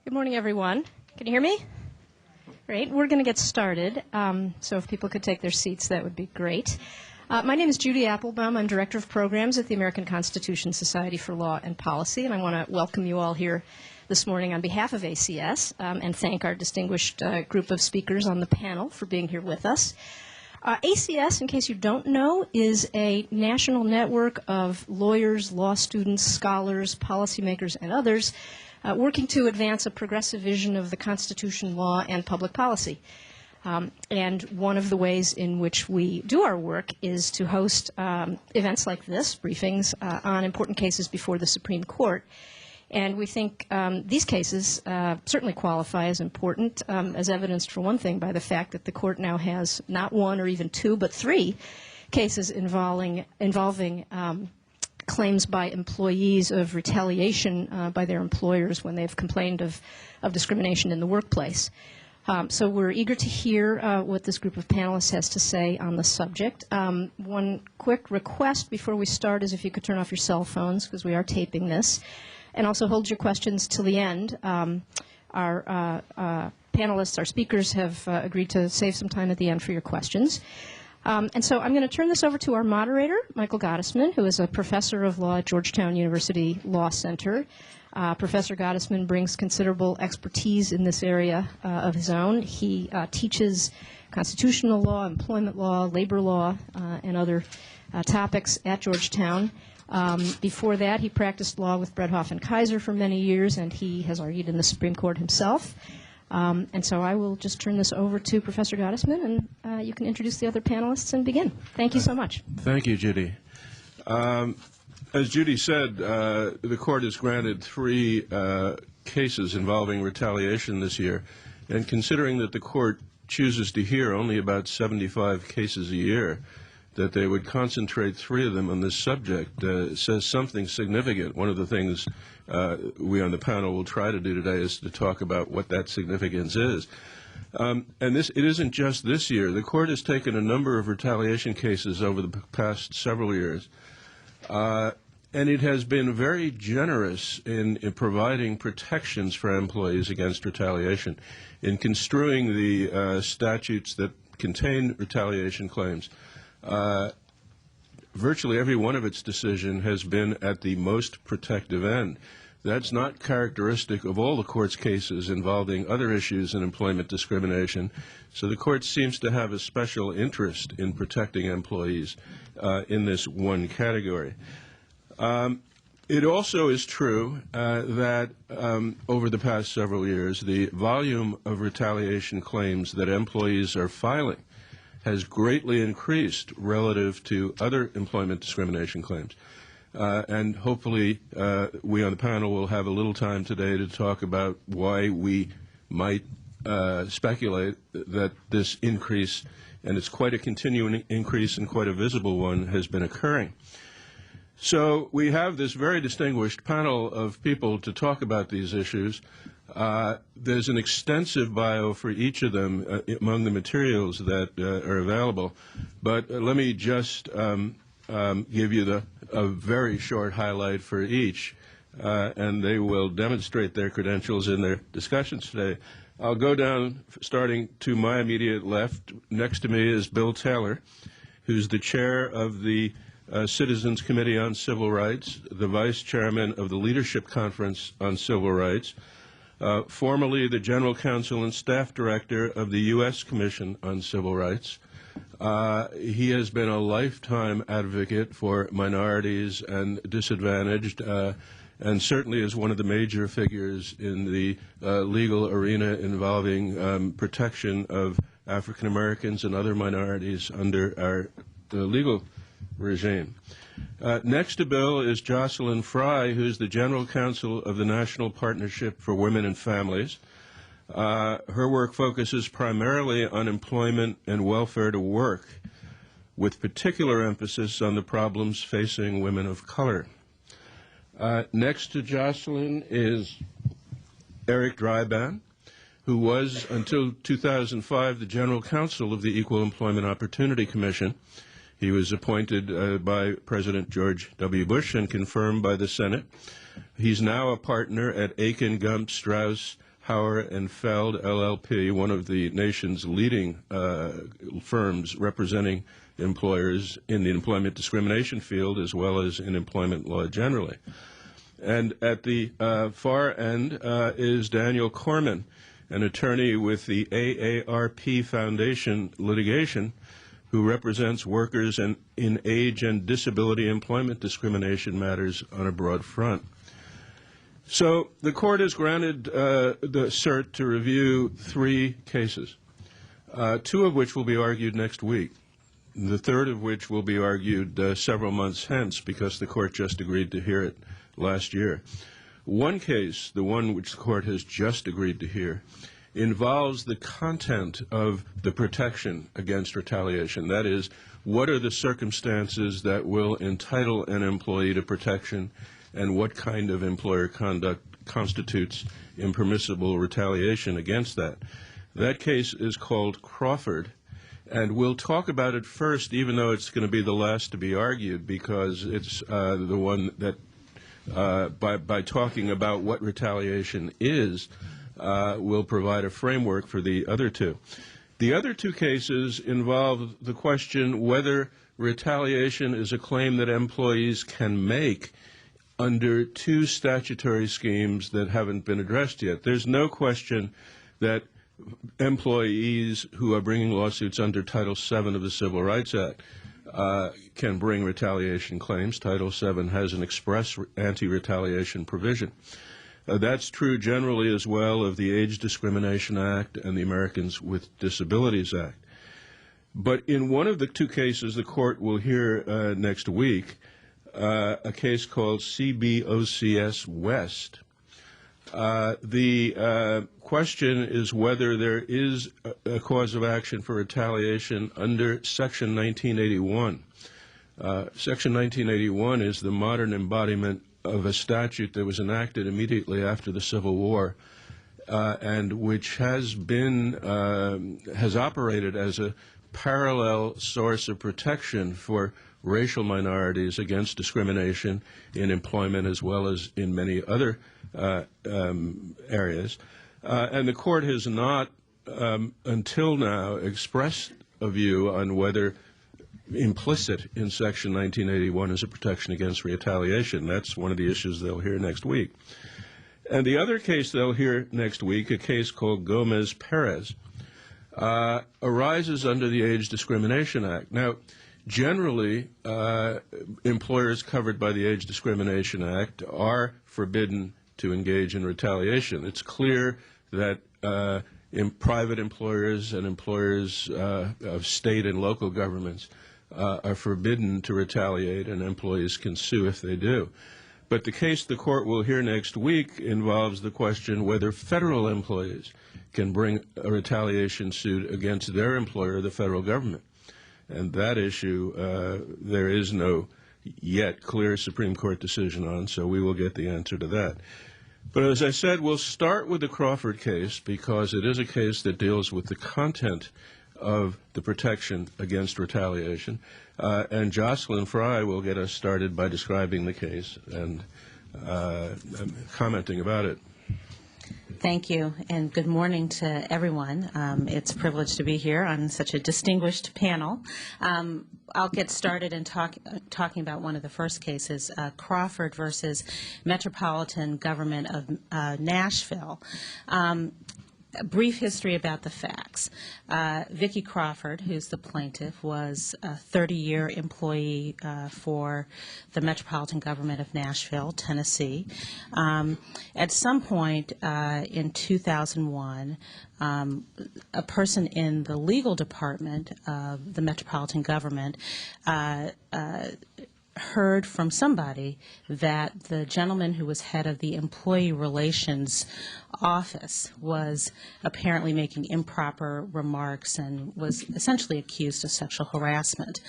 Good morning, everyone. Can you hear me? Great. We're going to get started. So if people could take their seats, that would be great. My name is Judy Applebaum. I'm Director of Programs at the American Constitution Society for Law and Policy, and I want to welcome you all here this morning on behalf of ACS and thank our distinguished group of speakers on the panel for being here with us. ACS, in case you don't know, is a national network of lawyers, law students, scholars, policymakers, and others working to advance a progressive vision of the Constitution, law, and public policy. And one of the ways in which we do our work is to host events like this, briefings on important cases before the Supreme Court. And we think these cases certainly qualify as important, as evidenced, for one thing, by the fact that the Court now has not one or even two, but three cases involving claims by employees of retaliation by their employers when they've complained of discrimination in the workplace. So we're eager to hear what this group of panelists has to say on the subject. One quick request before we start is if you could turn off your cell phones, because we are taping this, and also hold your questions till the end. Our panelists, our speakers, have agreed to save some time at the end for your questions. And so I'm going to turn this over to our moderator, Michael Gottesman, who is a professor of law at Georgetown University Law Center. Professor Gottesman brings considerable expertise in this area of his own. He teaches constitutional law, employment law, labor law, and other topics at Georgetown. Before that, he practiced law with Bredhoff and Kaiser for many years, and he has argued in the Supreme Court himself. And so I will just turn this over to Professor Gottesman, and you can introduce the other panelists and begin. Thank you so much. Thank you, Judy. As Judy said, the Court has granted three cases involving retaliation this year, and considering that the Court chooses to hear only about 75 cases a year, that they would concentrate three of them on this subject says something significant. One of the things we on the panel will try to do today is to talk about what that significance is. And it isn't just this year. The Court has taken a number of retaliation cases over the past several years, and it has been very generous in providing protections for employees against retaliation, in construing the statutes that contain retaliation claims. Virtually every one of its decisions has been at the most protective end. That's not characteristic of all the Court's cases involving other issues in employment discrimination. So the Court seems to have a special interest in protecting employees in this one category. It also is true that over the past several years, the volume of retaliation claims that employees are filing has greatly increased relative to other employment discrimination claims. And hopefully we on the panel will have a little time today to talk about why we might speculate that this increase, and it's quite a continuing increase and quite a visible one, has been occurring. So we have this very distinguished panel of people to talk about these issues. There's an extensive bio for each of them among the materials that are available, but let me just give you a very short highlight for each, and they will demonstrate their credentials in their discussions today. I'll go down, starting to my immediate left. Next to me is Bill Taylor, who's the chair of the Citizens Committee on Civil Rights, the vice chairman of the Leadership Conference on Civil Rights, formerly the General Counsel and Staff Director of the U.S. Commission on Civil Rights. He has been a lifetime advocate for minorities and disadvantaged, and certainly is one of the major figures in the legal arena involving protection of African Americans and other minorities under our legal regime. Next to Bill is Jocelyn Fry, who's the General Counsel of the National Partnership for Women and Families. Her work focuses primarily on employment and welfare to work, with particular emphasis on the problems facing women of color. Next to Jocelyn is Eric Dryban, who was, until 2005, the General Counsel of the Equal Employment Opportunity Commission. He was appointed by President George W. Bush and confirmed by the Senate. He's now a partner at Aiken, Gump, Strauss, Hauer and Feld, LLP, one of the nation's leading firms representing employers in the employment discrimination field as well as in employment law generally. And at the far end is Daniel Corman, an attorney with the AARP Foundation litigation, who represents workers in age and disability employment discrimination matters on a broad front. So the court has granted the cert to review 3 cases, 2 of which will be argued next week, the third of which will be argued several months hence because the court just agreed to hear it last year. One case, the one which the court has just agreed to hear, involves the content of the protection against retaliation. That is, what are the circumstances that will entitle an employee to protection, and what kind of employer conduct constitutes impermissible retaliation against that. That case is called Crawford, and we'll talk about it first, even though it's going to be the last to be argued, because it's the one that, by talking about what retaliation is, will provide a framework for the other 2. The other 2 cases involve the question whether retaliation is a claim that employees can make under 2 statutory schemes that haven't been addressed yet. There's no question that employees who are bringing lawsuits under Title VII of the Civil Rights Act can bring retaliation claims. Title VII has an express anti-retaliation provision. That's true generally as well of the Age Discrimination Act and the Americans with Disabilities Act. But in one of the 2 cases the court will hear next week, a case called CBOCS West. The question is whether there is a cause of action for retaliation under Section 1981. Section 1981 is the modern embodiment of a statute that was enacted immediately after the Civil War and which has operated as a parallel source of protection for racial minorities against discrimination in employment as well as in many other areas. And the court has not, until now, expressed a view on whether implicit in Section 1981 is a protection against retaliation. That's one of the issues they'll hear next week. And the other case they'll hear next week, a case called Gomez-Perez, arises under the Age Discrimination Act. Now, generally, employers covered by the Age Discrimination Act are forbidden to engage in retaliation. It's clear that private employers and employers of state and local governments are forbidden to retaliate, and employees can sue if they do. But the case the court will hear next week involves the question whether federal employees can bring a retaliation suit against their employer, the federal government. And that issue, there is no yet clear Supreme Court decision on, so we will get the answer to that. But as I said, we'll start with the Crawford case because it is a case that deals with the content of the protection against retaliation. And Jocelyn Fry will get us started by describing the case and commenting about it. Thank you, and good morning to everyone. It's a privilege to be here on such a distinguished panel. I'll get started in talking about one of the first cases, Crawford versus Metropolitan Government of Nashville. A brief history about the facts. Vicki Crawford, who's the plaintiff, was a 30-year employee for the Metropolitan Government of Nashville, Tennessee. At some point in 2001, a person in the legal department of the Metropolitan Government heard from somebody that the gentleman who was head of the Employee Relations Office was apparently making improper remarks and was essentially accused of sexual harassment.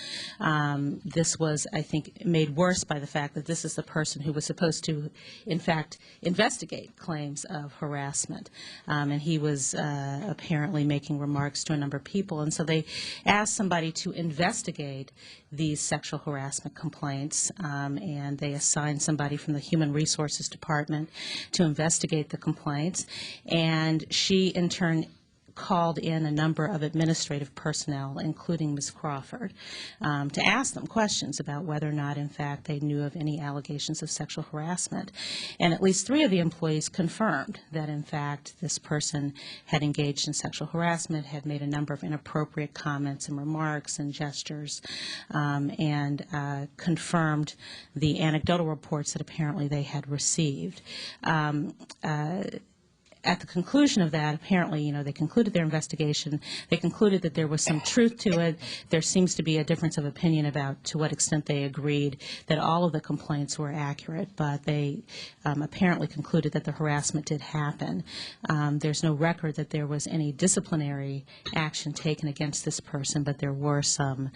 This was, I think, made worse by the fact that this is the person who was supposed to, in fact, investigate claims of harassment. And he was apparently making remarks to a number of people. And so they asked somebody to investigate these sexual harassment complaints complaints, and they assigned somebody from the Human Resources Department to investigate the complaints, and she in turn called in a number of administrative personnel, including Ms. Crawford, to ask them questions about whether or not, in fact, they knew of any allegations of sexual harassment. And at least 3 of the employees confirmed that, in fact, this person had engaged in sexual harassment, had made a number of inappropriate comments and remarks and gestures, and confirmed the anecdotal reports that apparently they had received. At the conclusion of that, apparently, they concluded their investigation. They concluded that there was some truth to it. There seems to be a difference of opinion about to what extent they agreed that all of the complaints were accurate, but they apparently concluded that the harassment did happen. There's no record that there was any disciplinary action taken against this person, but there were some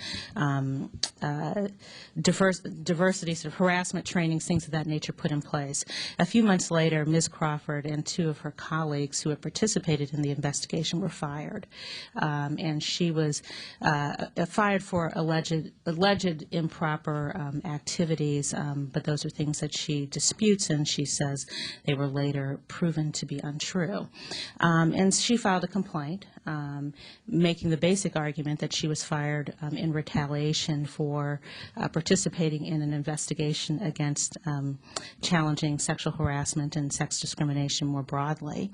diversity, sort of harassment trainings, things of that nature put in place. A few months later, Ms. Crawford and 2 of her colleagues who had participated in the investigation were fired, and she was fired for alleged improper activities, but those are things that she disputes, and she says they were later proven to be untrue. And she filed a complaint making the basic argument that she was fired in retaliation for participating in an investigation against challenging sexual harassment and sex discrimination more broadly.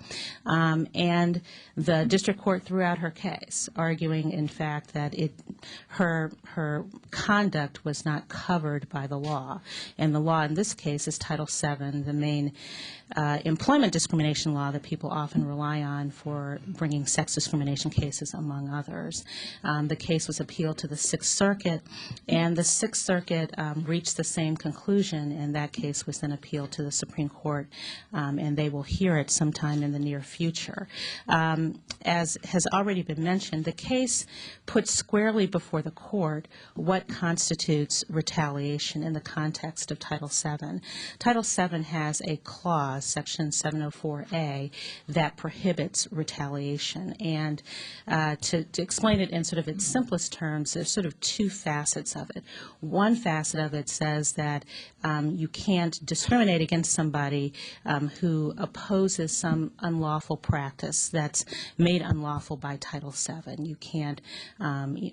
And the district court threw out her case, arguing, in fact, that her conduct was not covered by the law. And the law in this case is Title VII, the main employment discrimination law that people often rely on for bringing sex discrimination cases, among others. The case was appealed to the Sixth Circuit, and the Sixth Circuit reached the same conclusion, and that case was then appealed to the Supreme Court, and they will hear it sometime in the near future. As has already been mentioned, the case puts squarely before the court what constitutes retaliation in the context of Title VII. Title VII has a clause, Section 704A, that prohibits retaliation. And to explain it in sort of its simplest terms, there's sort of 2 facets of it. One facet of it says that you can't discriminate against somebody who opposes some unlawful practice that's made unlawful by Title VII. You can't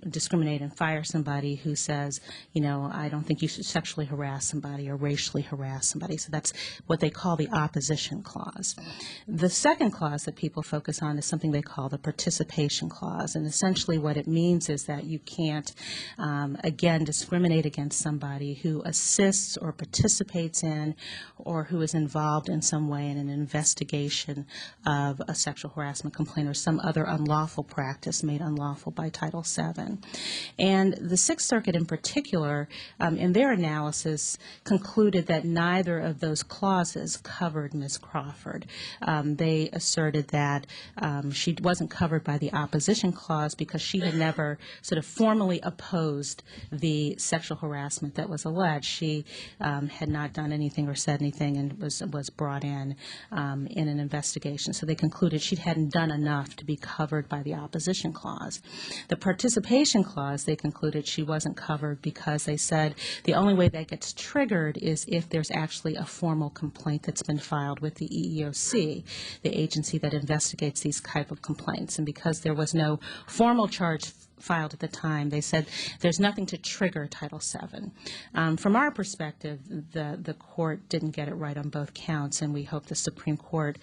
discriminate and fire somebody who says, I don't think you should sexually harass somebody or racially harass somebody. So that's what they call the opposition clause. The second clause that people focus on is something they call the participation clause. And essentially what it means is that you can't, again, discriminate against somebody who assists or participates in or who is involved in some way in an investigation of a sexual harassment complaint or some other unlawful practice made unlawful by Title VII. And the Sixth Circuit in particular, in their analysis, concluded that neither of those clauses covered Ms. Crawford. They asserted that she wasn't covered by the opposition clause because she had never sort of formally opposed the sexual harassment that was alleged. She had not done anything or said anything and was brought in an investigation. So they concluded she hadn't done enough to be covered by the opposition clause. The participation clause, they concluded she wasn't covered because they said the only way that gets triggered is if there's actually a formal complaint that's been filed with the EEOC, the agency that investigates these type of complaints. And because there was no formal charge filed at the time, they said there's nothing to trigger Title VII. From our perspective, the court didn't get it right on both counts, and we hope the Supreme Court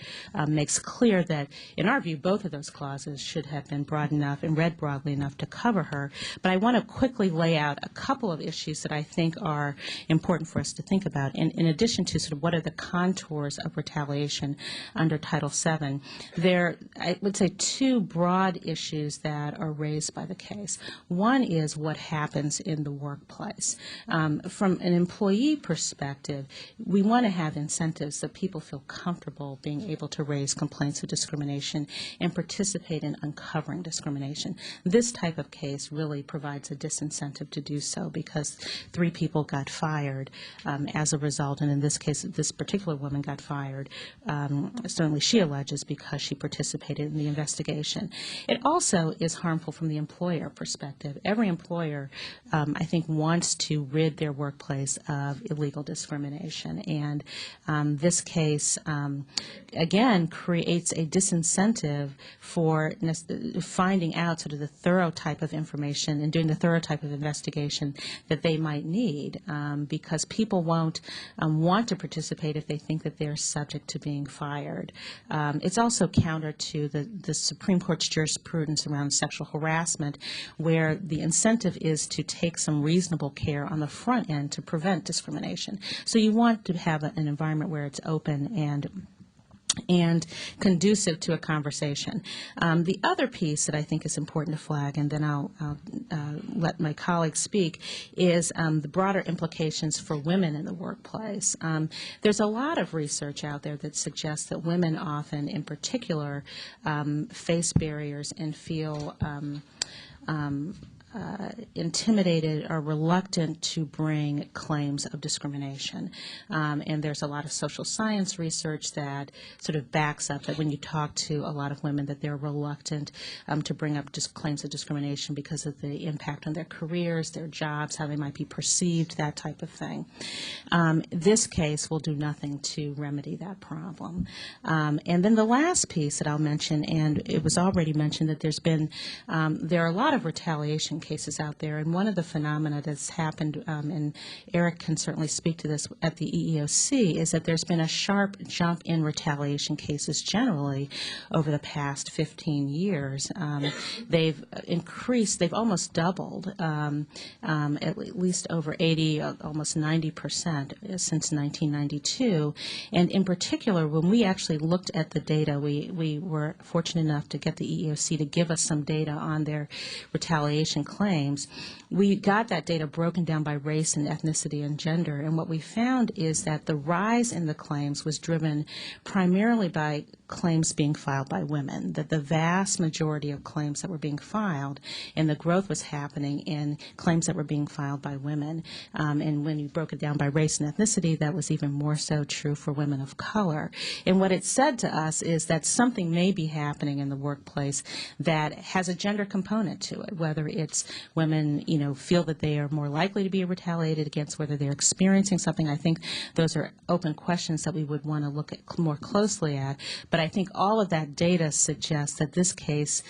makes clear that, in our view, both of those clauses should have been broad enough and read broadly enough to cover her. But I want to quickly lay out a couple of issues that I think are important for us to think about. In addition to sort of what are the contours of retaliation under Title VII, there, I would say, 2 broad issues that are raised by the case. One is what happens in the workplace. From an employee perspective, we want to have incentives that people feel comfortable being able to raise complaints of discrimination and participate in uncovering discrimination. This type of case really provides a disincentive to do so because 3 people got fired as a result, and in this case, this particular woman got fired. Certainly she alleges because she participated in the investigation. It also is harmful from the employee employer perspective, every employer, I think, wants to rid their workplace of illegal discrimination. And this case, again, creates a disincentive for finding out sort of the thorough type of information and doing the thorough type of investigation that they might need, because people won't want to participate if they think that they're subject to being fired. It's also counter to the Supreme Court's jurisprudence around sexual harassment, where the incentive is to take some reasonable care on the front end to prevent discrimination. So you want to have an environment where it's open and conducive to a conversation. The other piece that I think is important to flag, and then I'll let my colleagues speak, is the broader implications for women in the workplace. There's a lot of research out there that suggests that women often, in particular, face barriers and feel intimidated or reluctant to bring claims of discrimination. And there's a lot of social science research that sort of backs up that when you talk to a lot of women that they're reluctant to bring up just claims of discrimination because of the impact on their careers, their jobs, how they might be perceived, that type of thing. This case will do nothing to remedy that problem. And then the last piece that I'll mention, and it was already mentioned that there are a lot of retaliation cases out there, and one of the phenomena that's happened, and Eric can certainly speak to this at the EEOC, is that there's been a sharp jump in retaliation cases generally over the past 15 years. They've increased, they've almost doubled, at least over 80, almost 90% since 1992. And in particular, when we actually looked at the data, we were fortunate enough to get the EEOC to give us some data on their retaliation claims. We got that data broken down by race and ethnicity and gender, and what we found is that the rise in the claims was driven primarily by claims being filed by women, that the vast majority of claims that were being filed and the growth was happening in claims that were being filed by women. And when you broke it down by race and ethnicity, that was even more so true for women of color. And what it said to us is that something may be happening in the workplace that has a gender component to it, whether it's women, feel that they are more likely to be retaliated against, whether they're experiencing something. I think those are open questions that we would want to look at more closely at. But I think all of that data suggests that this case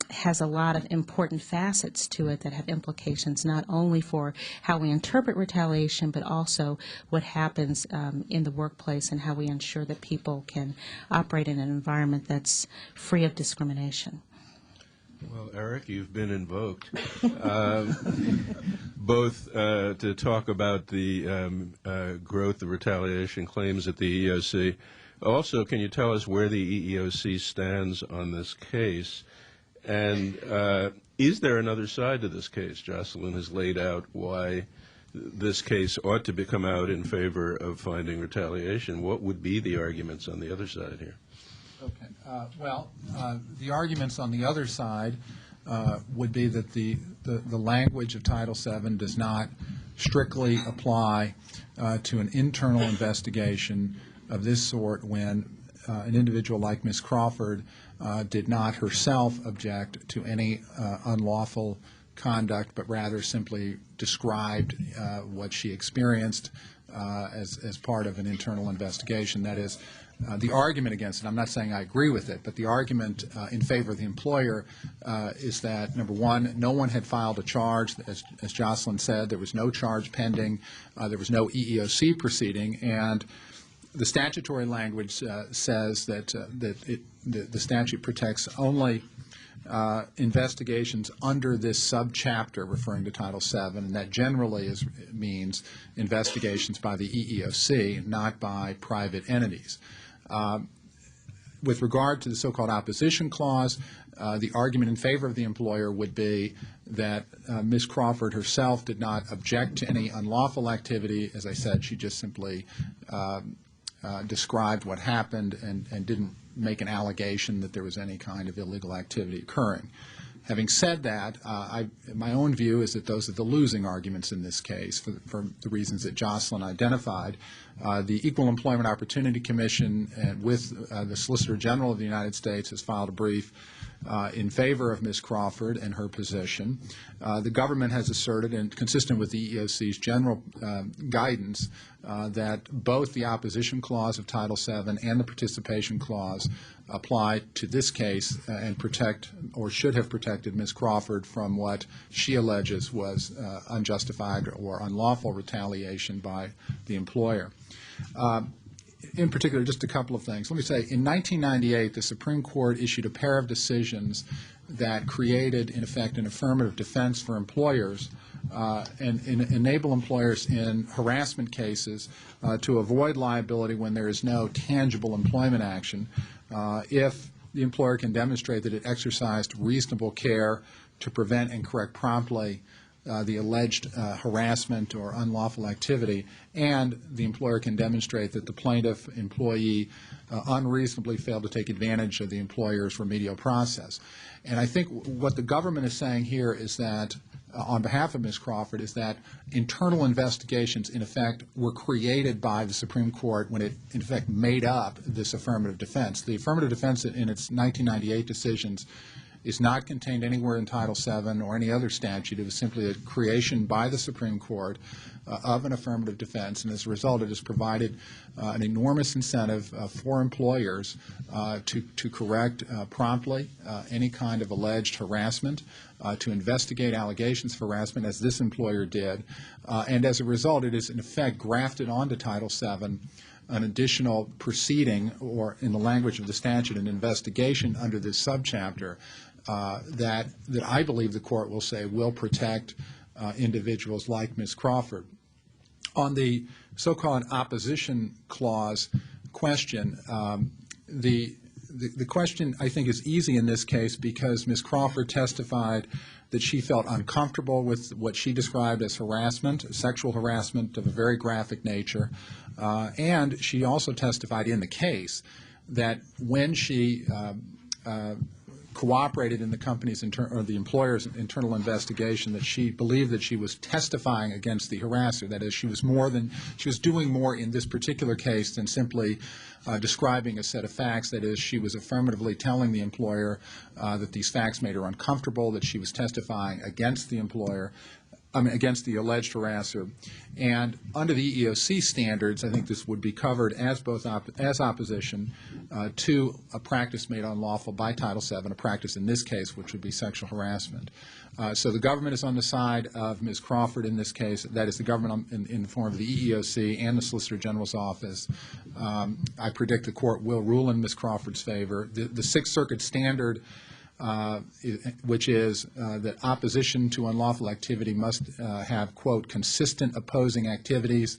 has a lot of important facets to it that have implications not only for how we interpret retaliation, but also what happens in the workplace and how we ensure that people can operate in an environment that's free of discrimination. Well, Eric, you've been invoked, both to talk about the growth of retaliation claims at the EEOC. Also, can you tell us where the EEOC stands on this case? And is there another side to this case? Jocelyn has laid out why this case ought to come out in favor of finding retaliation. What would be the arguments on the other side here? Okay. The arguments on the other side would be that the language of Title VII does not strictly apply to an internal investigation of this sort when an individual like Ms. Crawford did not herself object to any unlawful conduct, but rather simply described what she experienced as part of an internal investigation. That is, the argument against it, I'm not saying I agree with it, but the argument in favor of the employer is that, number one, no one had filed a charge. As Jocelyn said, there was no charge pending. There was no EEOC proceeding. And the statutory language says that the statute protects only investigations under this subchapter referring to Title VII, and that generally means investigations by the EEOC, not by private entities. With regard to the so-called opposition clause, the argument in favor of the employer would be that Ms. Crawford herself did not object to any unlawful activity. As I said, she just simply described what happened and didn't make an allegation that there was any kind of illegal activity occurring. Having said that, my own view is that those are the losing arguments in this case for the reasons that Jocelyn identified. The Equal Employment Opportunity Commission with the Solicitor General of the United States has filed a brief in favor of Ms. Crawford and her position. The government has asserted, and consistent with the EEOC's general guidance, that both the opposition clause of Title VII and the participation clause apply to this case and protect, or should have protected, Ms. Crawford from what she alleges was unjustified or unlawful retaliation by the employer. In particular, just a couple of things. Let me say, in 1998, the Supreme Court issued a pair of decisions that created, in effect, an affirmative defense for employers and enable employers in harassment cases to avoid liability when there is no tangible employment action if the employer can demonstrate that it exercised reasonable care to prevent and correct promptly the alleged harassment or unlawful activity, and the employer can demonstrate that the plaintiff employee unreasonably failed to take advantage of the employer's remedial process. And I think what the government is saying here is that, on behalf of Ms. Crawford, is that internal investigations, in effect, were created by the Supreme Court when it, in effect, made up this affirmative defense. The affirmative defense in its 1998 decisions is not contained anywhere in Title VII or any other statute. It was simply a creation by the Supreme Court of an affirmative defense, and as a result it has provided an enormous incentive for employers to correct promptly any kind of alleged harassment, to investigate allegations of harassment, as this employer did, and as a result it is in effect grafted onto Title VII an additional proceeding, or in the language of the statute, an investigation under this subchapter that I believe the Court will say will protect individuals like Ms. Crawford. On the so-called opposition clause question, the question, I think, is easy in this case because Ms. Crawford testified that she felt uncomfortable with what she described as harassment, sexual harassment of a very graphic nature, and she also testified in the case that when she cooperated in the company's or the employer's internal investigation, that she believed that she was testifying against the harasser. That is, she was doing more in this particular case than simply describing a set of facts. That is, she was affirmatively telling the employer that these facts made her uncomfortable, that she was testifying against the employer, against the alleged harasser. And under the EEOC standards, I think this would be covered as both as opposition to a practice made unlawful by Title VII, a practice in this case which would be sexual harassment. So the government is on the side of Ms. Crawford in this case. That is, the government in the form of the EEOC and the Solicitor General's office. I predict the Court will rule in Ms. Crawford's favor. The Sixth Circuit standard, which is that opposition to unlawful activity must have, quote, consistent opposing activities,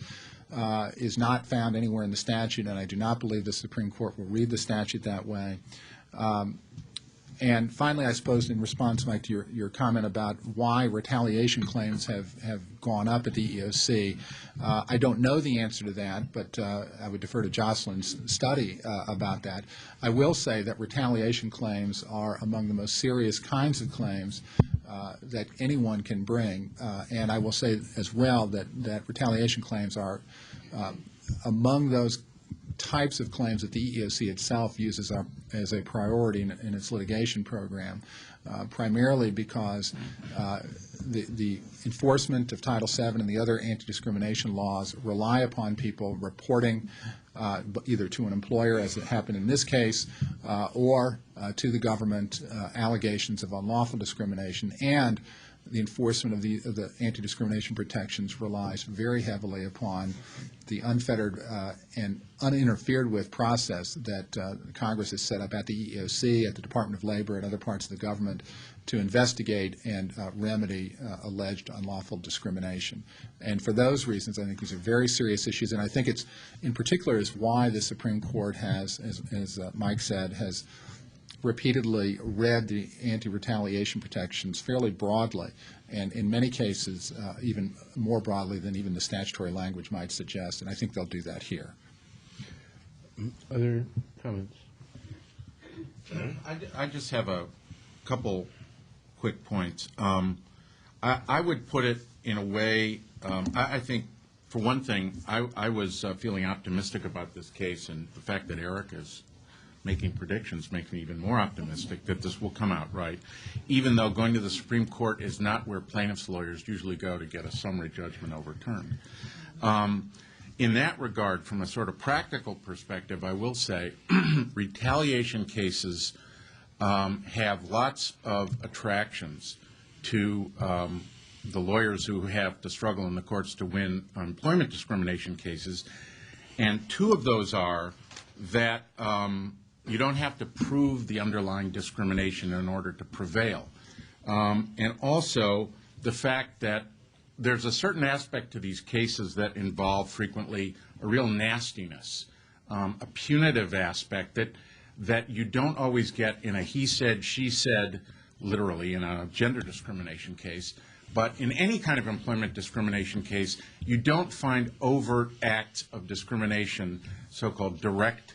is not found anywhere in the statute, and I do not believe the Supreme Court will read the statute that way. And finally, I suppose in response, Mike, to your comment about why retaliation claims have gone up at the EEOC, I don't know the answer to that, but I would defer to Jocelyn's study about that. I will say that retaliation claims are among the most serious kinds of claims that anyone can bring, and I will say as well that retaliation claims are among those types of claims that the EEOC itself uses as a priority in its litigation program, primarily because the enforcement of Title VII and the other anti-discrimination laws rely upon people reporting either to an employer, as it happened in this case, or to the government allegations of unlawful discrimination, and the enforcement of the anti-discrimination protections relies very heavily upon the unfettered and uninterfered with process that Congress has set up at the EEOC, at the Department of Labor, and other parts of the government to investigate and remedy alleged unlawful discrimination. And for those reasons, I think these are very serious issues, and I think it's, in particular, is why the Supreme Court has, as Mike said, has repeatedly read the anti-retaliation protections fairly broadly, and in many cases even more broadly than even the statutory language might suggest, and I think they'll do that here. Other comments? I just have a couple quick points. I would put it in a way, I think, for one thing, I was feeling optimistic about this case, and the fact that Eric has making predictions makes me even more optimistic that this will come out right, even though going to the Supreme Court is not where plaintiffs' lawyers usually go to get a summary judgment overturned. In that regard, from a sort of practical perspective, I will say retaliation cases have lots of attractions to the lawyers who have to struggle in the courts to win employment discrimination cases. And two of those are that you don't have to prove the underlying discrimination in order to prevail. And also the fact that there's a certain aspect to these cases that involve frequently a real nastiness, a punitive aspect that you don't always get in a he said, she said, literally in a gender discrimination case. But in any kind of employment discrimination case, you don't find overt acts of discrimination, so-called direct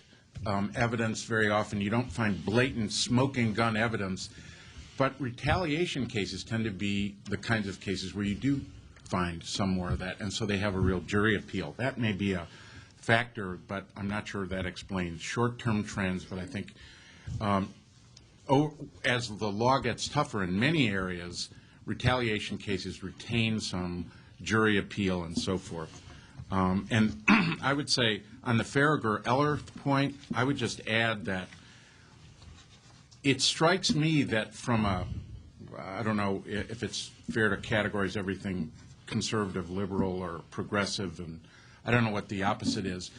evidence very often. You don't find blatant smoking gun evidence. But retaliation cases tend to be the kinds of cases where you do find some more of that, and so they have a real jury appeal. That may be a factor, but I'm not sure that explains short-term trends. But I think as the law gets tougher in many areas, retaliation cases retain some jury appeal and so forth. And I would say on the Farragher-Eller point, I would just add that it strikes me that from I don't know if it's fair to categorize everything conservative, liberal, or progressive, and I don't know what the opposite is.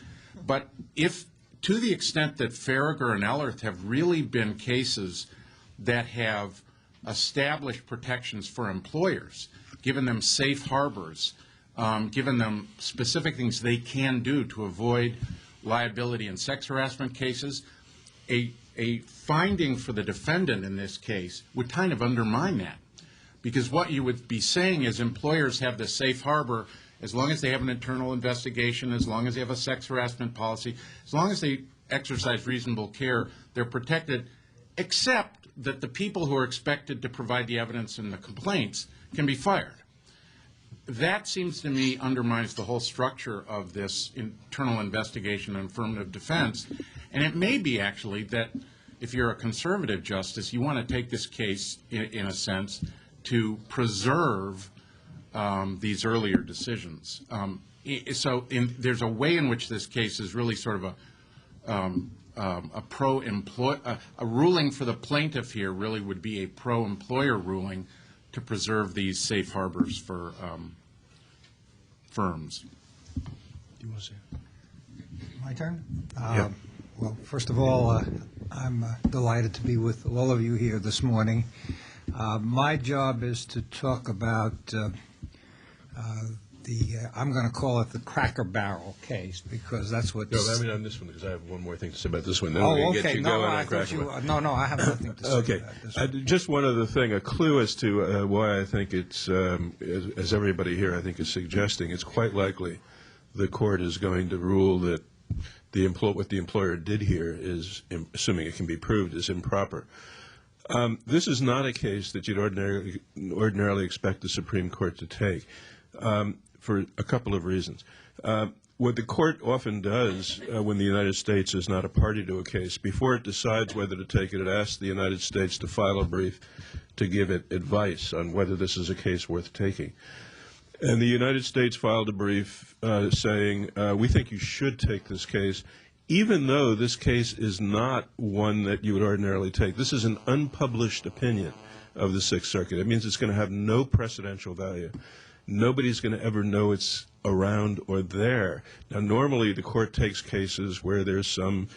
But if, to the extent that Farragher and Eller have really been cases that have established protections for employers, given them safe harbors, given them specific things they can do to avoid liability in sex harassment cases, a finding for the defendant in this case would kind of undermine that. Because what you would be saying is employers have this safe harbor as long as they have an internal investigation, as long as they have a sex harassment policy, as long as they exercise reasonable care, they're protected, except that the people who are expected to provide the evidence in the complaints can be fired. That seems to me undermines the whole structure of this internal investigation and affirmative defense. And it may be actually that if you're a conservative justice, you want to take this case, in a sense, to preserve these earlier decisions. So there's a way in which this case is really sort of a ruling for the plaintiff here really would be a pro-employer ruling to preserve these safe harbors for firms. Do you want to say it? My turn? Yeah. Well, first of all, I'm delighted to be with all of you here this morning. My job is to talk about I'm going to call it the Cracker Barrel case, because that's what... No, I mean on this one, because I have one more thing to say about this one. Then oh, we can okay. get you going on Cracker Barrel. No, I have nothing to say Okay. about this one. Just one other thing, a clue as to why I think it's, as everybody here I think is suggesting, it's quite likely the court is going to rule that what the employer did here is, assuming it can be proved, is improper. This is not a case that you'd ordinarily expect the Supreme Court to take for a couple of reasons. What the court often does when the United States is not a party to a case, before it decides whether to take it, it asks the United States to file a brief to give it advice on whether this is a case worth taking. And the United States filed a brief saying, we think you should take this case, even though this case is not one that you would ordinarily take. This is an unpublished opinion of the Sixth Circuit. It means it's going to have no precedential value. Nobody's going to ever know it's around or there. Now, normally the court takes cases where there's some,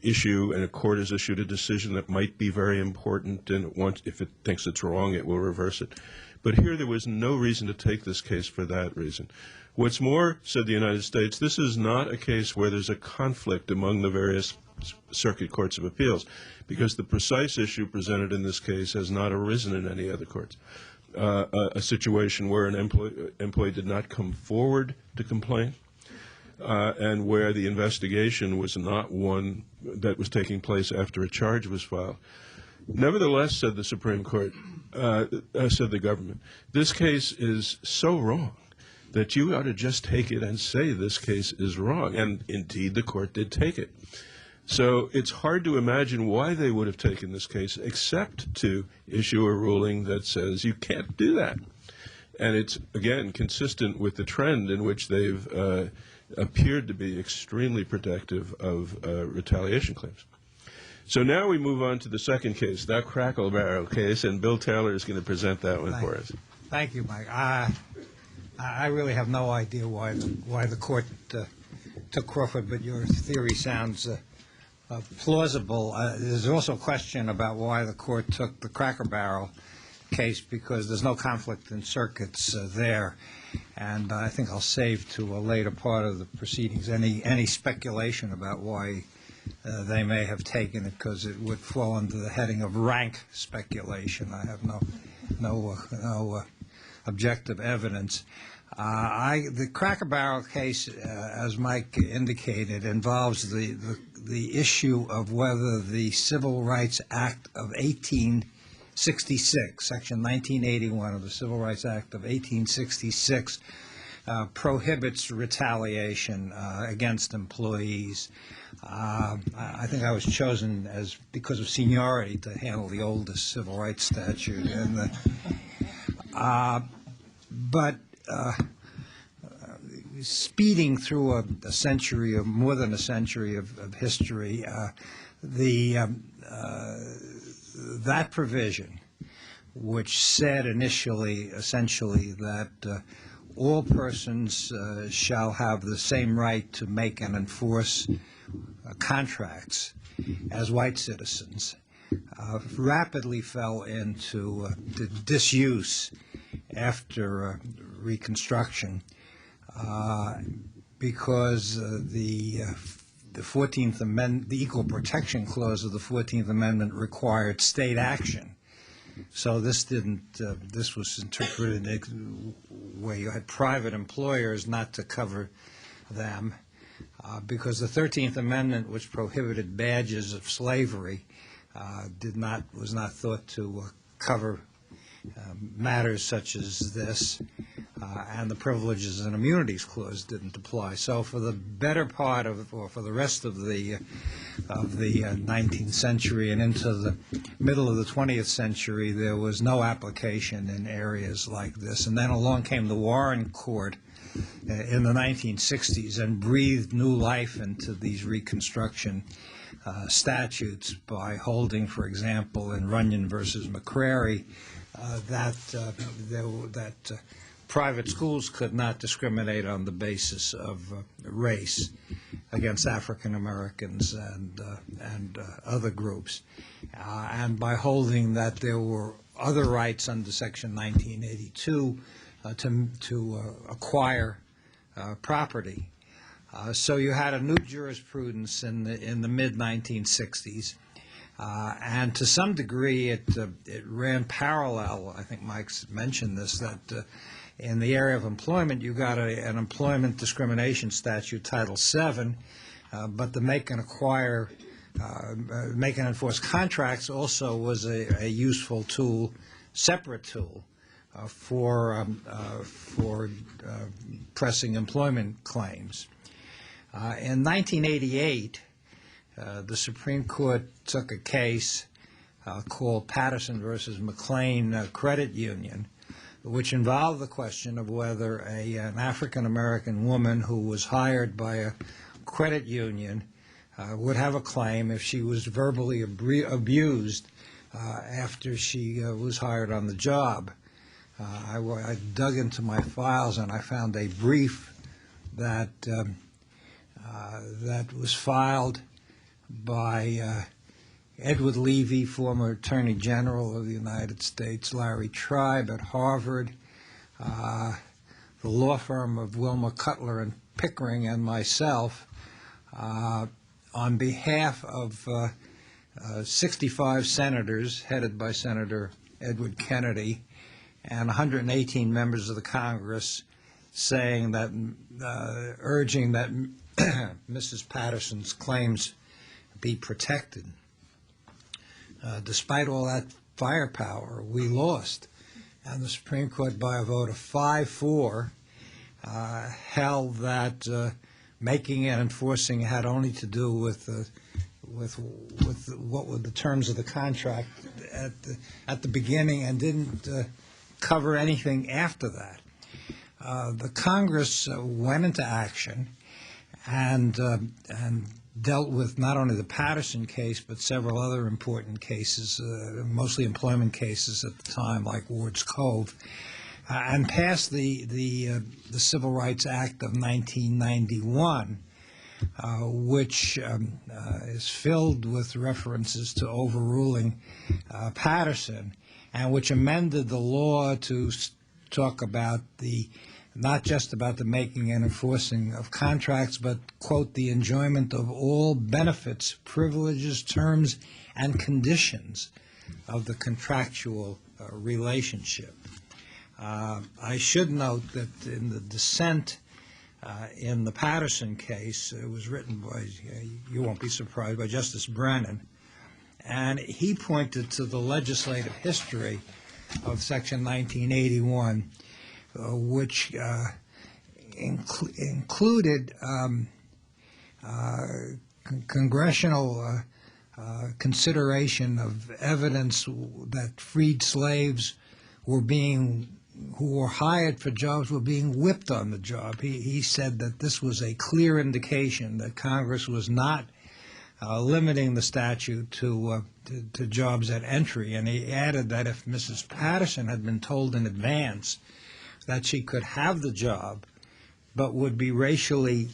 issue, and a court has issued a decision that might be very important, and if it thinks it's wrong, it will reverse it. But here there was no reason to take this case for that reason. What's more, said the United States, this is not a case where there's a conflict among the various circuit courts of appeals, because the precise issue presented in this case has not arisen in any other courts. A situation where an employee did not come forward to complain, and where the investigation was not one that was taking place after a charge was filed. Nevertheless, said the Supreme Court, said the government, this case is so wrong that you ought to just take it and say this case is wrong. And indeed, the court did take it. So it's hard to imagine why they would have taken this case except to issue a ruling that says you can't do that. And it's, again, consistent with the trend in which they've appeared to be extremely protective of retaliation claims. So now we move on to the second case, that Crackle Barrel case, and Bill Taylor is going to present that one for us. Thank you, Mike. I really have no idea why the court took Crawford, but your theory sounds plausible. There's also a question about why the court took the Cracker Barrel case, because there's no conflict in circuits there, and I think I'll save to a later part of the proceedings any speculation about why they may have taken it, because it would fall under the heading of rank speculation. I have no objective evidence. The Cracker Barrel case, as Mike indicated, involves the issue of whether the Civil Rights Act of 1866, Section 1981 of the Civil Rights Act of 1866, prohibits retaliation against employees. I think I was chosen because of seniority to handle the oldest civil rights statute, but speeding through a century or more than a century of history, that provision, which said initially, essentially, that all persons shall have the same right to make and enforce contracts as white citizens, rapidly fell into disuse after Reconstruction, because the 14th Amendment, the Equal Protection Clause of the 14th Amendment required state action. So this was interpreted where you had private employers not to cover them, because the 13th Amendment, which prohibited badges of slavery, was not thought to cover matters such as this, and the Privileges and Immunities Clause didn't apply. So for the better part of, or for the rest of the 19th century and into the middle of the 20th century, there was no application in areas like this. And then along came the Warren Court in the 1960s and breathed new life into these Reconstruction statutes by holding, for example, in Runyon versus McCrary, that private schools could not discriminate on the basis of race against African Americans and other groups, and by holding that there were other rights under Section 1982 to acquire property. So you had a new jurisprudence in the mid-1960s. And to some degree, it ran parallel. I think Mike's mentioned this, that in the area of employment, you got an employment discrimination statute, Title VII, but the make and enforce contracts also was a useful tool, separate tool, for pressing employment claims. In 1988. The Supreme Court took a case called Patterson versus McLean Credit Union, which involved the question of whether an African-American woman who was hired by a credit union would have a claim if she was verbally abused after she was hired on the job. I dug into my files and I found a brief that was filed by Edward Levy, former Attorney General of the United States, Larry Tribe at Harvard, the law firm of Wilmer Cutler and Pickering, and myself, on behalf of 65 senators, headed by Senator Edward Kennedy, and 118 members of the Congress, saying that, urging that Mrs. Patterson's claims be protected. Despite all that firepower, we lost, and the Supreme Court, by a vote of 5-4, held that making and enforcing had only to do with what were the terms of the contract at the beginning and didn't cover anything after that. The Congress went into action and dealt with not only the Patterson case but several other important cases, mostly employment cases at the time, like Ward's Cove, and passed the Civil Rights Act of 1991, which is filled with references to overruling Patterson, and which amended the law to talk about not just about the making and enforcing of contracts, but, quote, the enjoyment of all benefits, privileges, terms, and conditions of the contractual relationship. I should note that in the dissent in the Patterson case, it was written by, you won't be surprised, by Justice Brennan, and he pointed to the legislative history of Section 1981, which included congressional consideration of evidence that freed slaves who were hired for jobs were being whipped on the job. He said that this was a clear indication that Congress was not limiting the statute to jobs at entry, and he added that if Mrs. Patterson had been told in advance that she could have the job but would be racially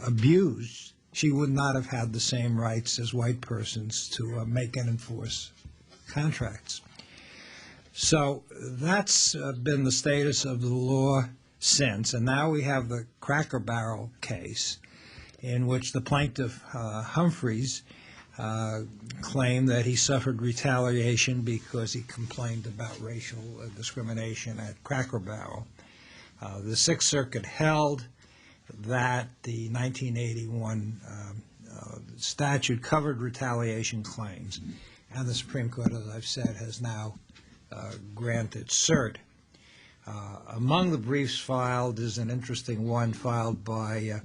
abused, she would not have had the same rights as white persons to make and enforce contracts. So that's been the status of the law since, and now we have the Cracker Barrel case, in which the plaintiff, Humphreys, claimed that he suffered retaliation because he complained about racial discrimination at Cracker Barrel. The Sixth Circuit held that the 1981 statute covered retaliation claims, and the Supreme Court, as I've said, has now granted cert. Among the briefs filed is an interesting one filed by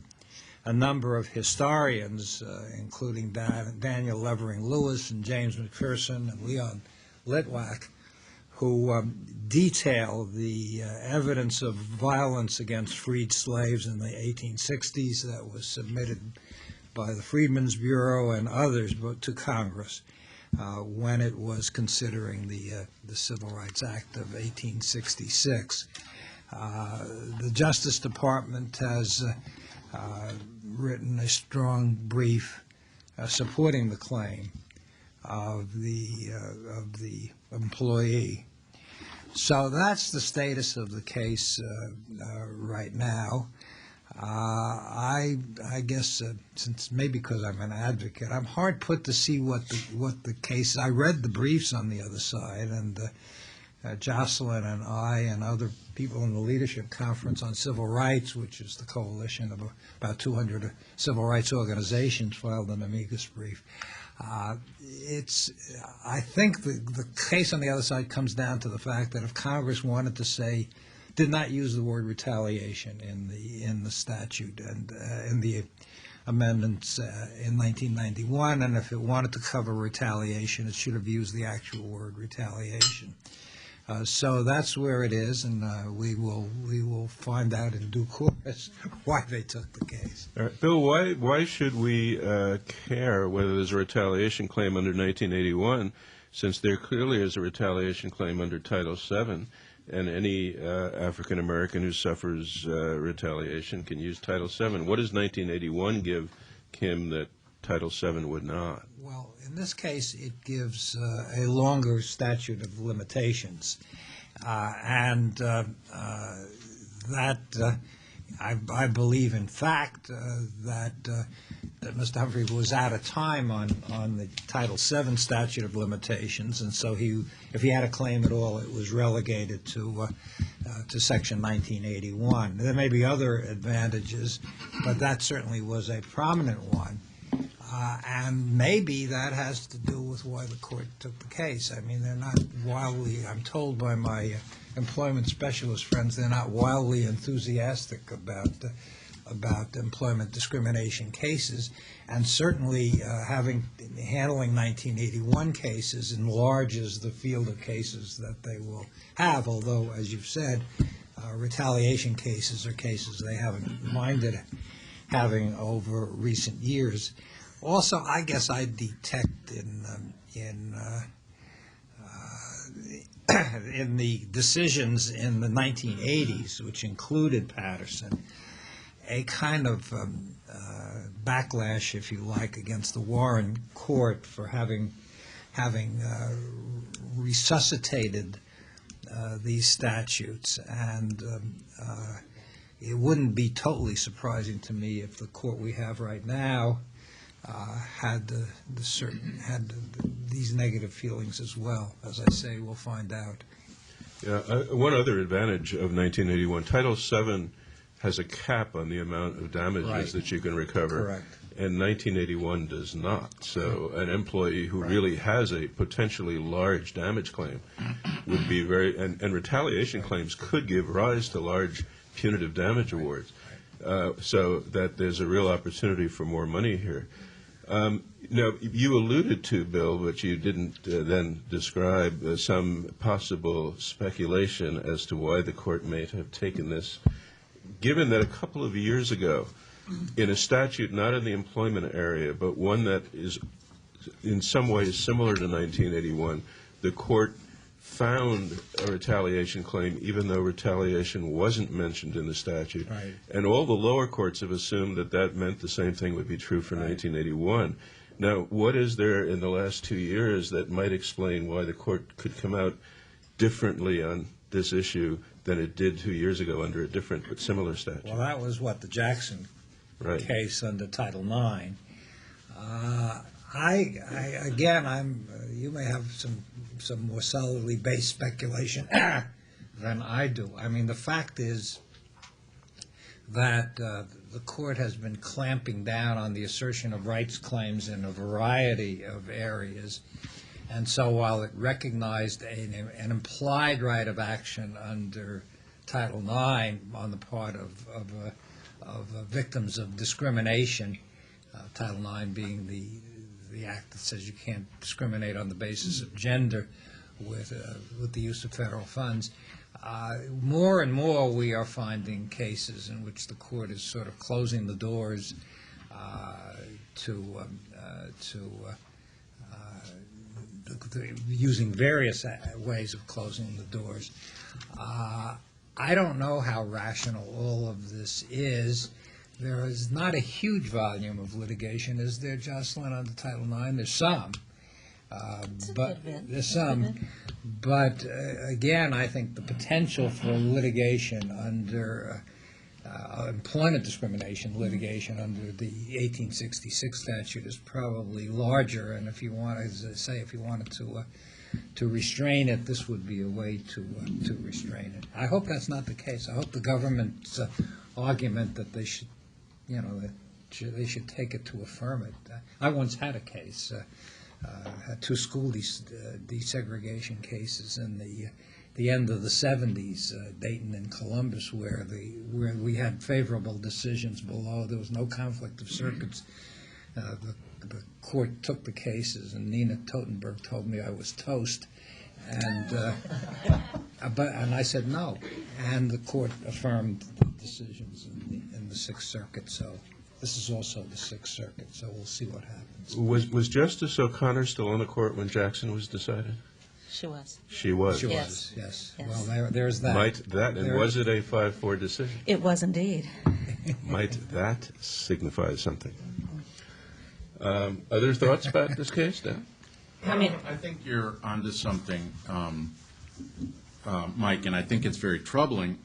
a number of historians, including Daniel Levering Lewis and James McPherson and Leon Litwack, who detail the evidence of violence against freed slaves in the 1860s that was submitted by the Freedmen's Bureau and others to Congress when it was considering the Civil Rights Act of 1866. The Justice Department has written a strong brief supporting the claim of the employee. So that's the status of the case right now. I guess since maybe because I'm an advocate, I'm hard put to see what the case. I read the briefs on the other side, and Jocelyn and I and other people in the Leadership Conference on Civil Rights, which is the coalition of about 200 civil rights organizations, filed an amicus brief. I think the case on the other side comes down to the fact that if Congress wanted to say, did not use the word retaliation in the statute and in the amendments in 1991, and if it wanted to cover retaliation, it should have used the actual word retaliation. So that's where it is, and we will find out in due course why they took the case. All right. Bill, why should we care whether there's a retaliation claim under 1981, since there clearly is a retaliation claim under Title VII, and any African American who suffers retaliation can use Title VII? What does 1981 give Kim that Title VII would not? Well, in this case, it gives a longer statute of limitations, and that I believe, in fact, that Mr. Humphrey was out of time on the Title VII statute of limitations, and so if he had a claim at all, it was relegated to Section 1981. There may be other advantages, but that certainly was a prominent one. And maybe that has to do with why the court took the case. I mean, they're not wildly, I'm told by my employment specialist friends, they're not wildly enthusiastic about about employment discrimination cases, and certainly handling 1981 cases enlarges the field of cases that they will have, although, as you've said, retaliation cases are cases they haven't minded having over recent years. Also, I guess I detect in the decisions in the 1980s, which included Patterson, a kind of backlash, if you like, against the Warren Court for having resuscitated these statutes, and it wouldn't be totally surprising to me if the court we have right now had these negative feelings as well. As I say, we'll find out. Yeah, one other advantage of 1981, Title VII has a cap on the amount of damages that you can recover. Correct. And 1981 does not. So an employee who really has a potentially large damage claim would be and retaliation claims could give rise to large punitive damage awards. So that there's a real opportunity for more money here. Now, you alluded to, Bill, but you didn't then describe some possible speculation as to why the court may have taken this, given that a couple of years ago, in a statute not in the employment area, but one that is in some ways similar to 1981, the court found a retaliation claim even though retaliation wasn't mentioned in the statute. Right. And all the lower courts have assumed that that meant the same thing would be true for 1981. Now, what is there in the last 2 years that might explain why the court could come out differently on this issue than it did 2 years ago under a different but similar statute? Well, that was the Jackson case under Title IX. You may have some more solidly based speculation than I do. I mean, the fact is that the court has been clamping down on the assertion of rights claims in a variety of areas, and so while it recognized an implied right of action under Title IX on the part of victims of discrimination, Title IX being the act that says you can't discriminate on the basis of gender with the use of federal funds. More and more we are finding cases in which the court is sort of closing the doors using various ways of closing the doors. I don't know how rational all of this is. There is not a huge volume of litigation, is there, Jocelyn, under Title IX? There's some. But again, I think the potential for litigation under employment discrimination litigation under the 1866 statute is probably larger. And if you want, as I say, if you wanted to restrain it, this would be a way to restrain it. I hope that's not the case. I hope the government's argument that they should, they should take it to affirm it. I once had a case. Had two school desegregation cases in the end of the 70s, Dayton and Columbus, where we had favorable decisions below. There was no conflict of circuits. The court took the cases, and Nina Totenberg told me I was toast, and I said no, and the court affirmed the decisions in the Sixth Circuit. So this is also the Sixth Circuit. So we'll see what happens. Was Justice O'Connor still on the court when Jackson was decided? She was. She was. She was. Yes. Well, there's that. Was it a 5-4 decision? It was indeed. Might that signify something? Other thoughts about this case, Dan? I think you're onto something, Mike, and I think it's very troubling.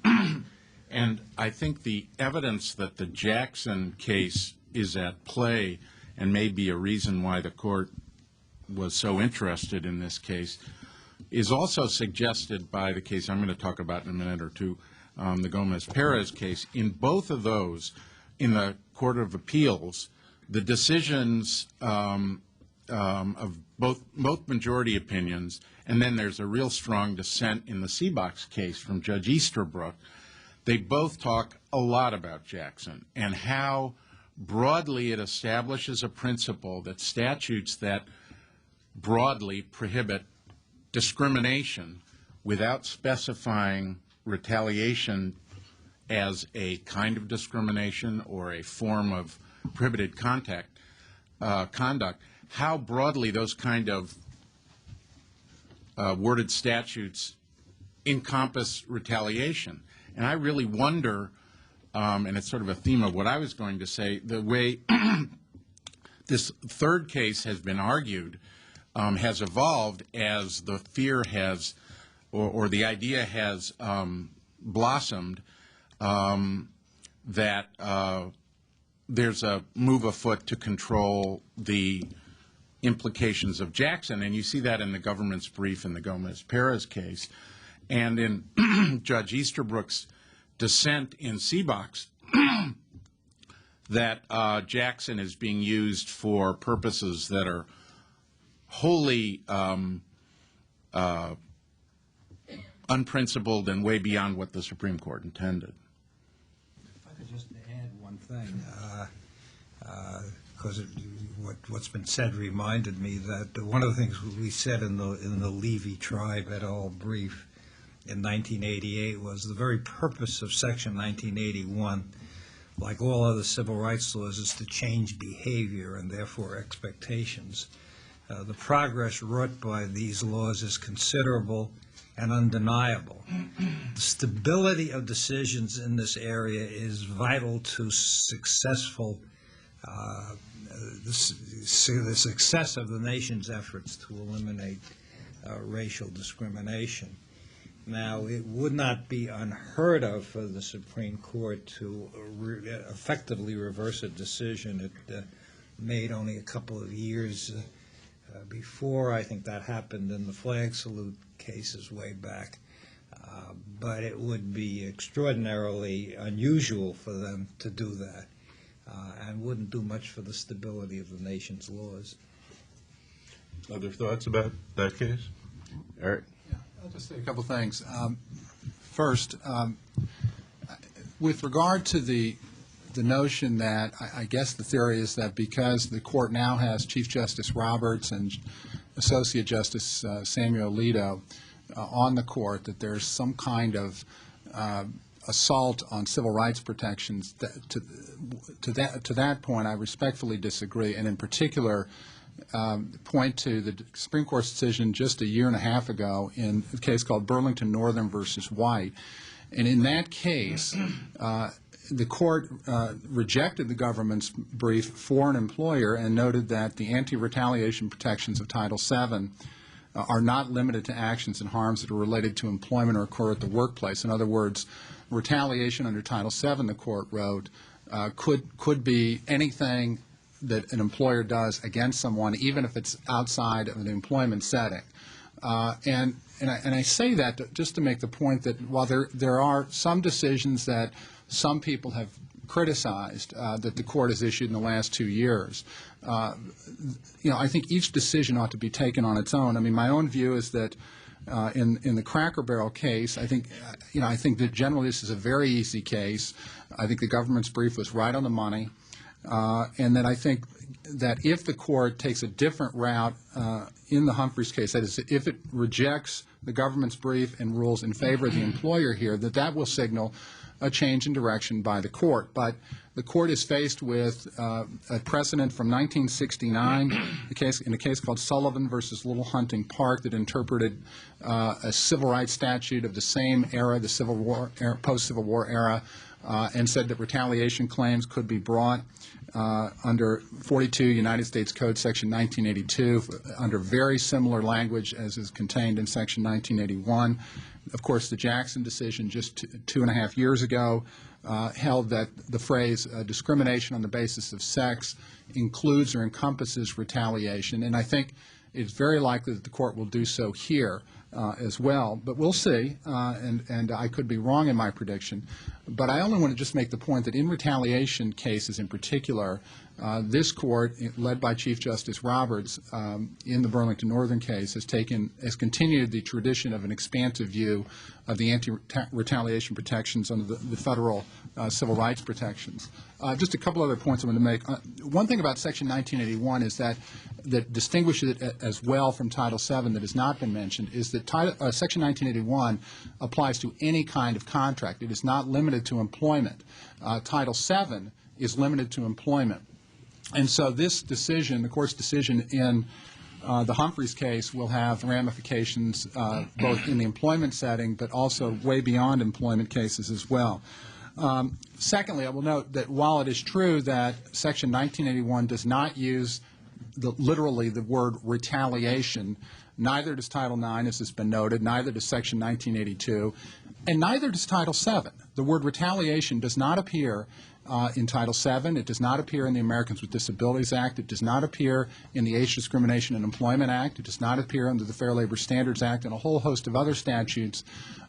And I think the evidence that the Jackson case is at play and may be a reason why the court was so interested in this case is also suggested by the case I'm going to talk about in a minute or two, the Gomez-Perez case. In both of those, in the Court of Appeals, the decisions of both majority opinions, and then there's a real strong dissent in the Seabox case from Judge Easterbrook, they both talk a lot about Jackson and how broadly it establishes a principle that statutes that broadly prohibit discrimination without specifying retaliation as a kind of discrimination or a form of prohibited conduct, how broadly those kind of worded statutes encompass retaliation. And I really wonder, and it's sort of a theme of what I was going to say, the way this third case has been argued has evolved as the fear has, or the idea has blossomed that there's a move afoot to control the implications of Jackson, and you see that in the government's brief in the Gomez-Perez case, and in Judge Easterbrook's dissent in Seabox, that Jackson is being used for purposes that are wholly unprincipled and way beyond what the Supreme Court intended. If I could just add one thing, because what's been said reminded me that one of the things we said in the Levy Tribe et al. Brief in 1988 was the very purpose of Section 1981, like all other civil rights laws, is to change behavior and therefore expectations. The progress wrought by these laws is considerable and undeniable. The stability of decisions in this area is vital to successful the success of the nation's efforts to eliminate racial discrimination. Now, it would not be unheard of for the Supreme Court to effectively reverse a decision it made only a couple of years before. I think that happened in the flag salute cases way back. But it would be extraordinarily unusual for them to do that and wouldn't do much for the stability of the nation's laws. Other thoughts about that case? Eric? Yeah, I'll just say a couple things. First, with regard to the notion that I guess the theory is that because the court now has Chief Justice Roberts and Associate Justice Samuel Alito on the court, that there's some kind of assault on civil rights protections. To that point, I respectfully disagree, and in particular point to the Supreme Court's decision just a year and a half ago in a case called Burlington Northern versus White. And in that case, the court rejected the government's brief for an employer and noted that the anti-retaliation protections of Title VII are not limited to actions and harms that are related to employment or occur at the workplace. In other words, retaliation under Title VII, the court wrote, could be anything that an employer does against someone, even if it's outside of the employment setting. And I say that just to make the point that while there are some decisions that some people have criticized that the court has issued in the last 2 years, I think each decision ought to be taken on its own. I mean, my own view is that in the Cracker Barrel case, I think that generally this is a very easy case. I think the government's brief was right on the money, and that I think that if the court takes a different route in the Humphreys case, that is, if it rejects the government's brief and rules in favor of the employer here, that will signal a change in direction by the court. But the court is faced with a precedent from 1969, in a case called Sullivan versus Little Hunting Park, that interpreted a civil rights statute of the same era, the Civil War, post-Civil War era, and said that retaliation claims could be brought under 42 United States Code Section 1982 under very similar language as is contained in Section 1981. Of course, the Jackson decision just 2.5 years ago held that the phrase discrimination on the basis of sex includes or encompasses retaliation, and I think it's very likely that the court will do so here. as well. But we'll see, and I could be wrong in my prediction. But I only want to just make the point that in retaliation cases in particular, this court, led by Chief Justice Roberts in the Burlington Northern case, has continued the tradition of an expansive view of the anti-retaliation protections under the federal civil rights protections. Just a couple other points I want to make. One thing about Section 1981 is that distinguishes it as well from Title VII that has not been mentioned is that Section 1981 applies to any kind of contract. It is not limited to employment. Title VII is limited to employment. And so this decision, the Court's decision in the Humphreys case, will have ramifications both in the employment setting but also way beyond employment cases as well. Secondly, I will note that while it is true that Section 1981 does not use literally the word retaliation, neither does Title IX, as has been noted, neither does Section 1982, and neither does Title VII. The word retaliation does not appear in Title VII. It does not appear in the Americans with Disabilities Act. It does not appear in the Age Discrimination and Employment Act. It does not appear under the Fair Labor Standards Act and a whole host of other statutes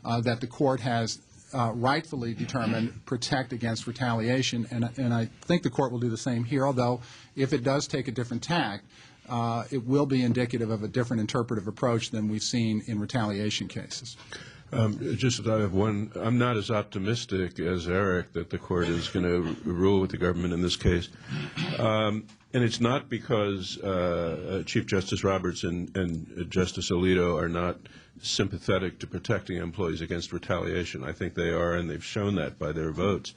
that the Court has rightfully determined protect against retaliation. And I think the Court will do the same here, although if it does take a different tack, it will be indicative of a different interpretive approach than we've seen in retaliation cases. Just I have one. I'm not as optimistic as Eric that the Court is going to rule with the government in this case. And it's not because Chief Justice Roberts and Justice Alito are not sympathetic to protecting employees against retaliation. I think they are, and they've shown that by their votes.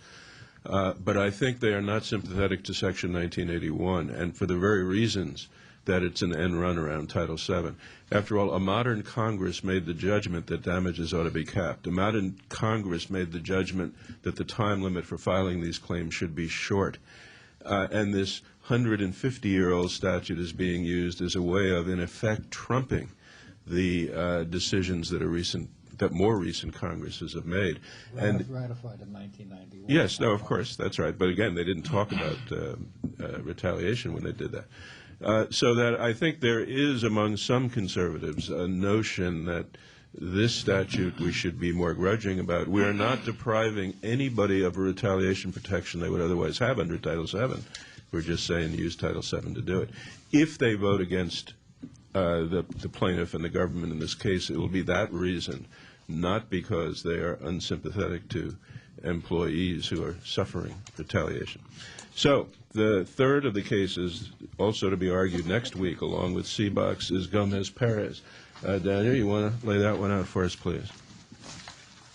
But I think they are not sympathetic to Section 1981, and for the very reasons that it's an end run around Title VII. After all, a modern Congress made the judgment that damages ought to be capped. A modern Congress made the judgment that the time limit for filing these claims should be short. And this 150-year-old statute is being used as a way of, in effect, trumping the decisions that more recent Congresses have made. And ratified in 1991. Yes, no, of course, that's right. But again, they didn't talk about retaliation when they did that. So that I think there is among some conservatives a notion that this statute we should be more grudging about. We are not depriving anybody of a retaliation protection they would otherwise have under Title VII. We're just saying use Title VII to do it. If they vote against the plaintiff and the government in this case, it will be that reason, not because they are unsympathetic to employees who are suffering retaliation. So the third of the cases, also to be argued next week along with Seabox, is Gomez-Perez. Daniel, you want to lay that one out for us, please?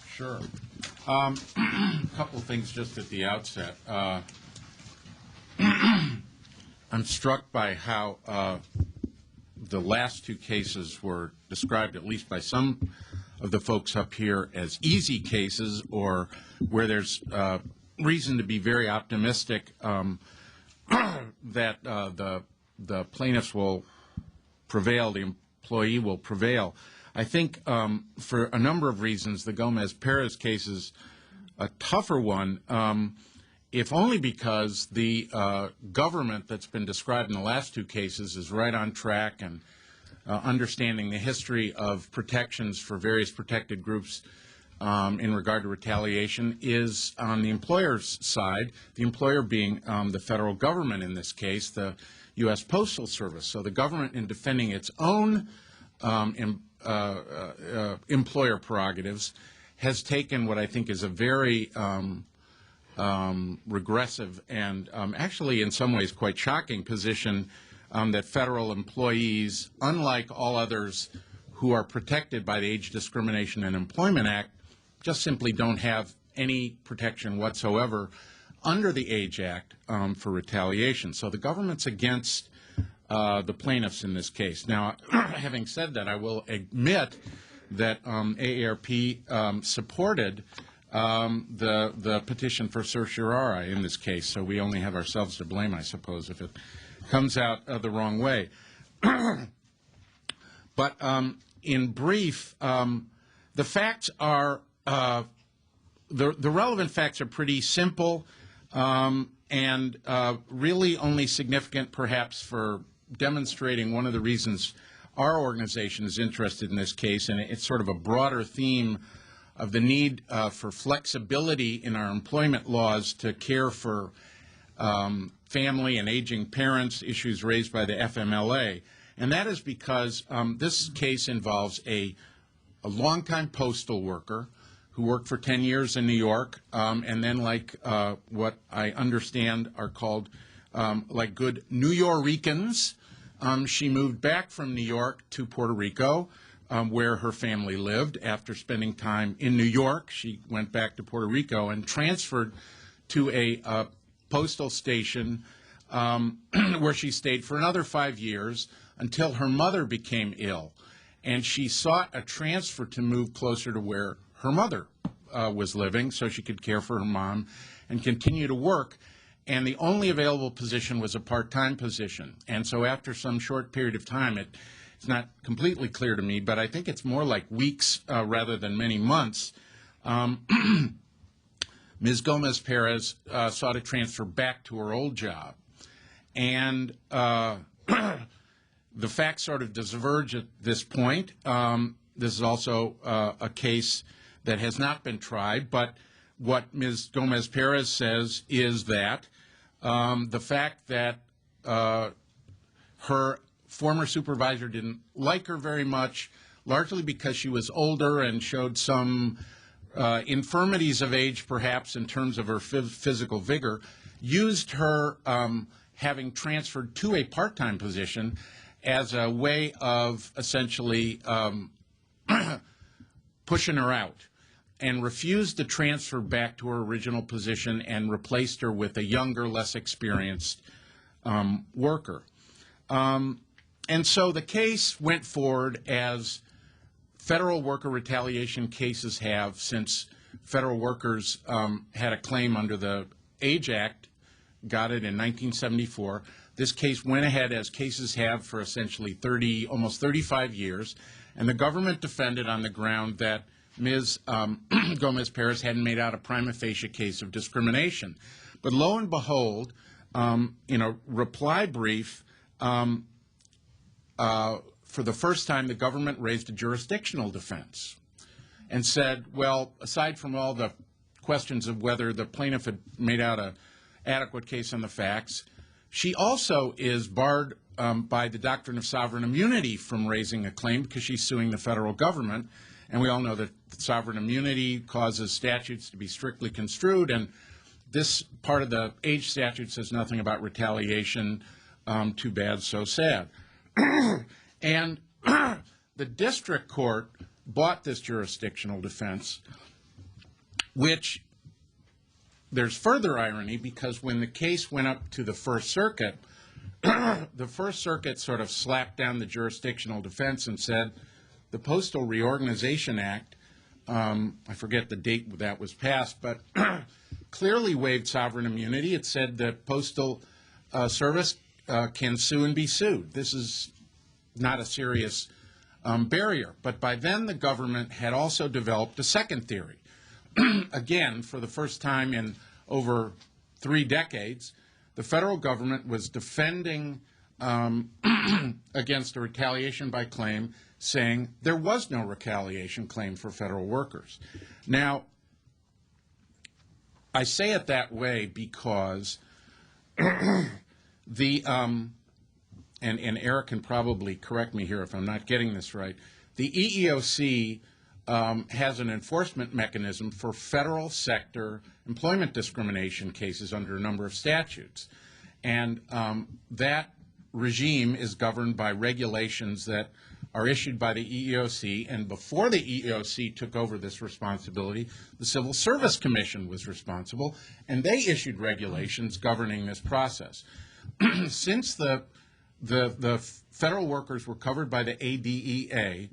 Sure. A couple of things just at the outset. I'm struck by how the last two cases were described, at least by some of the folks up here, as easy cases, or where there's reason to be very optimistic that the plaintiffs will prevail, the employee will prevail. I think for a number of reasons, the Gomez-Perez case is a tougher one, if only because the government that's been described in the last two cases is right on track, and understanding the history of protections for various protected groups in regard to retaliation is on the employer's side, the employer being the federal government in this case, the U.S. Postal Service. So the government, in defending its own employer prerogatives, has taken what I think is a very regressive and actually in some ways quite shocking position that federal employees, unlike all others who are protected by the Age Discrimination and Employment Act, just simply don't have any protection whatsoever under the Age Act for retaliation. So the government's against the plaintiffs in this case. Now, having said that, I will admit that AARP supported the petition for certiorari in this case, so we only have ourselves to blame, I suppose, if it comes out the wrong way. But in brief, the facts are the relevant facts are pretty simple and really only significant perhaps for demonstrating one of the reasons our organization is interested in this case, and it's sort of a broader theme of the need for flexibility in our employment laws to care for family and aging parents, issues raised by the FMLA. And that is because this case involves a longtime postal worker who worked for 10 years in New York, and then like what I understand are called like good New Yorkers, she moved back from New York to Puerto Rico, where her family lived. After spending time in New York, she went back to Puerto Rico and transferred to a postal station where she stayed for another 5 years until her mother became ill. And she sought a transfer to move closer to where her mother was living so she could care for her mom and continue to work. And the only available position was a part-time position. And so after some short period of time, it's not completely clear to me, but I think it's more like weeks rather than many months, Ms. Gomez Perez sought a transfer back to her old job. And the facts sort of diverge at this point. This is also a case that has not been tried, but what Ms. Gomez Perez says is that the fact that her former supervisor didn't like her very much, largely because she was older and showed some infirmities of age, perhaps, in terms of her physical vigor, used her having transferred to a part-time position as a way of essentially pushing her out, and refused to transfer back to her original position and replaced her with a younger, less experienced worker. And so the case went forward as federal worker retaliation cases have since federal workers had a claim under the Age Act, got it in 1974. This case went ahead as cases have for essentially almost 35 years, and the government defended on the ground that Ms. Gomez Perez hadn't made out a prima facie case of discrimination. But lo and behold, in a reply brief, for the first time, the government raised a jurisdictional defense and said, well, aside from all the questions of whether the plaintiff had made out an adequate case on the facts, she also is barred by the doctrine of sovereign immunity from raising a claim because she's suing the federal government. And we all know that sovereign immunity causes statutes to be strictly construed, and this part of the age statute says nothing about retaliation. Too bad, so sad. And the district court bought this jurisdictional defense, which there's further irony because when the case went up to the First Circuit, the First Circuit sort of slapped down the jurisdictional defense and said the Postal Reorganization Act, I forget the date that was passed, but clearly waived sovereign immunity. It said that Postal Service can sue and be sued. This is not a serious barrier. But by then the government had also developed a second theory. Again, for the first time in over 3 decades, the federal government was defending against a retaliation by claim, saying there was no retaliation claim for federal workers. Now, I say it that way because the and Eric can probably correct me here if I'm not getting this right. The EEOC has an enforcement mechanism for federal sector employment discrimination cases under a number of statutes. And that regime is governed by regulations that are issued by the EEOC. And before the EEOC took over this responsibility, the Civil Service Commission was responsible, and they issued regulations governing this process. Since the federal workers were covered by the ADEA,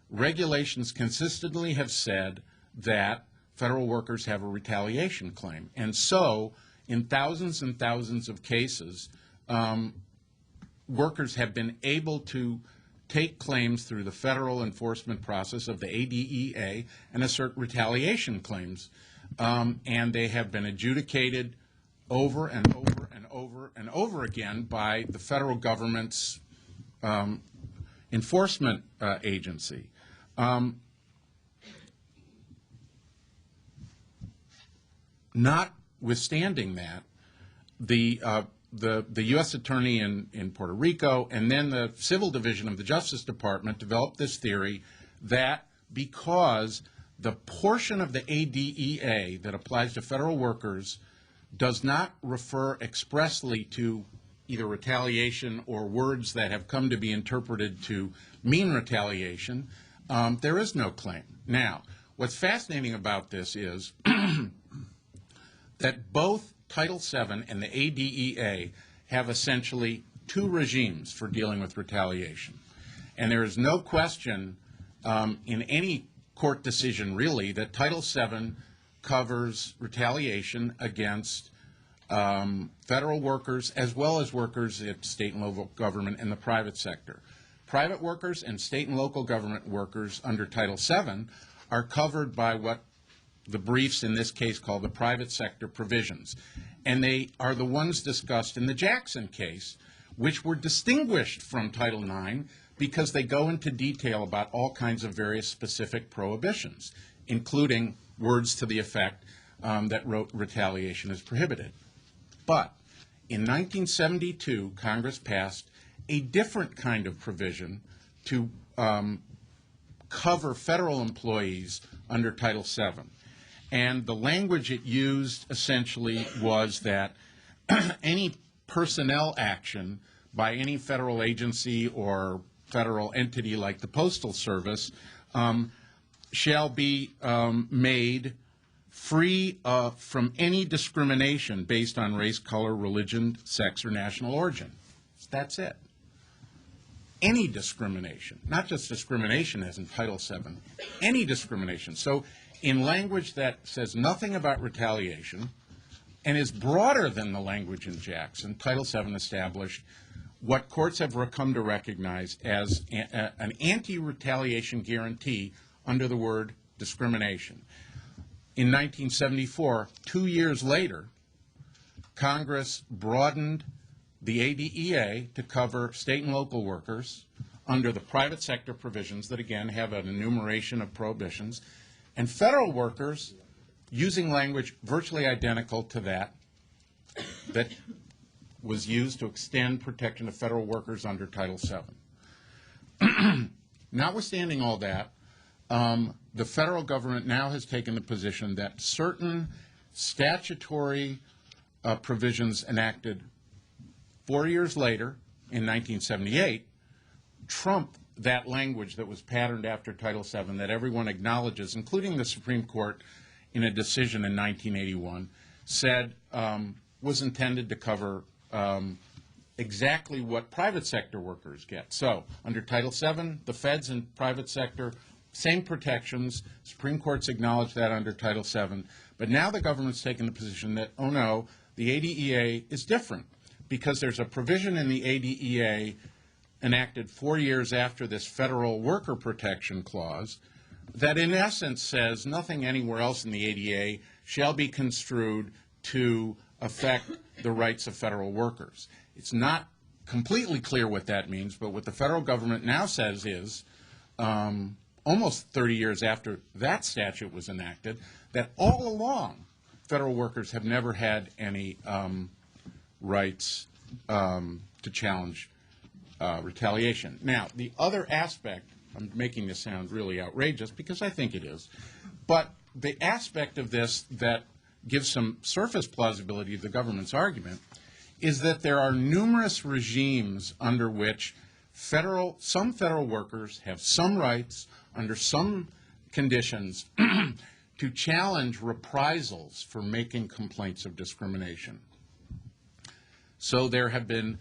regulations consistently have said that federal workers have a retaliation claim. And so, in thousands and thousands of cases, workers have been able to take claims through the federal enforcement process of the ADEA and assert retaliation claims. And they have been adjudicated over and over and over and over again by the federal government's enforcement agency. Notwithstanding that, the U.S. Attorney in Puerto Rico and then the Civil Division of the Justice Department developed this theory that because the portion of the ADEA that applies to federal workers does not refer expressly to either retaliation or words that have come to be interpreted to mean retaliation, there is no claim. Now, what's fascinating about this is that both Title VII and the ADEA have essentially two regimes for dealing with retaliation. And there is no question in any court decision, really, that Title VII covers retaliation against federal workers as well as workers at state and local government and the private sector. Private workers and state and local government workers under Title VII are covered by what the briefs in this case call the private sector provisions. And they are the ones discussed in the Jackson case, which were distinguished from Title IX because they go into detail about all kinds of various specific prohibitions, including words to the effect that retaliation is prohibited. But in 1972, Congress passed a different kind of provision to cover federal employees under Title VII. And the language it used essentially was that any personnel action by any federal agency or federal entity like the Postal Service shall be made free from any discrimination based on race, color, religion, sex, or national origin. That's it. Any discrimination, not just discrimination as in Title VII, any discrimination. So in language that says nothing about retaliation and is broader than the language in Jackson, Title VII established what courts have come to recognize as an anti-retaliation guarantee under the word discrimination. In 1974, 2 years later, Congress broadened the ADEA to cover state and local workers under the private sector provisions that, again, have an enumeration of prohibitions, and federal workers using language virtually identical to that was used to extend protection to federal workers under Title VII. Notwithstanding all that, the federal government now has taken the position that certain statutory provisions enacted 4 years later, in 1978, trump that language that was patterned after Title VII that everyone acknowledges, including the Supreme Court in a decision in 1981, said was intended to cover exactly what private sector workers get. So under Title VII, the feds and private sector, same protections. Supreme Court's acknowledged that under Title VII. But now the government's taken the position that, oh no, the ADEA is different because there's a provision in the ADEA enacted 4 years after this federal worker protection clause that in essence says nothing anywhere else in the ADEA shall be construed to affect the rights of federal workers. It's not completely clear what that means, but what the federal government now says is, almost 30 years after that statute was enacted, that all along federal workers have never had any rights to challenge retaliation. Now, the other aspect, I'm making this sound really outrageous because I think it is, but the aspect of this that gives some surface plausibility to the government's argument is that there are numerous regimes under which some federal workers have some rights under some conditions to challenge reprisals for making complaints of discrimination. So there have been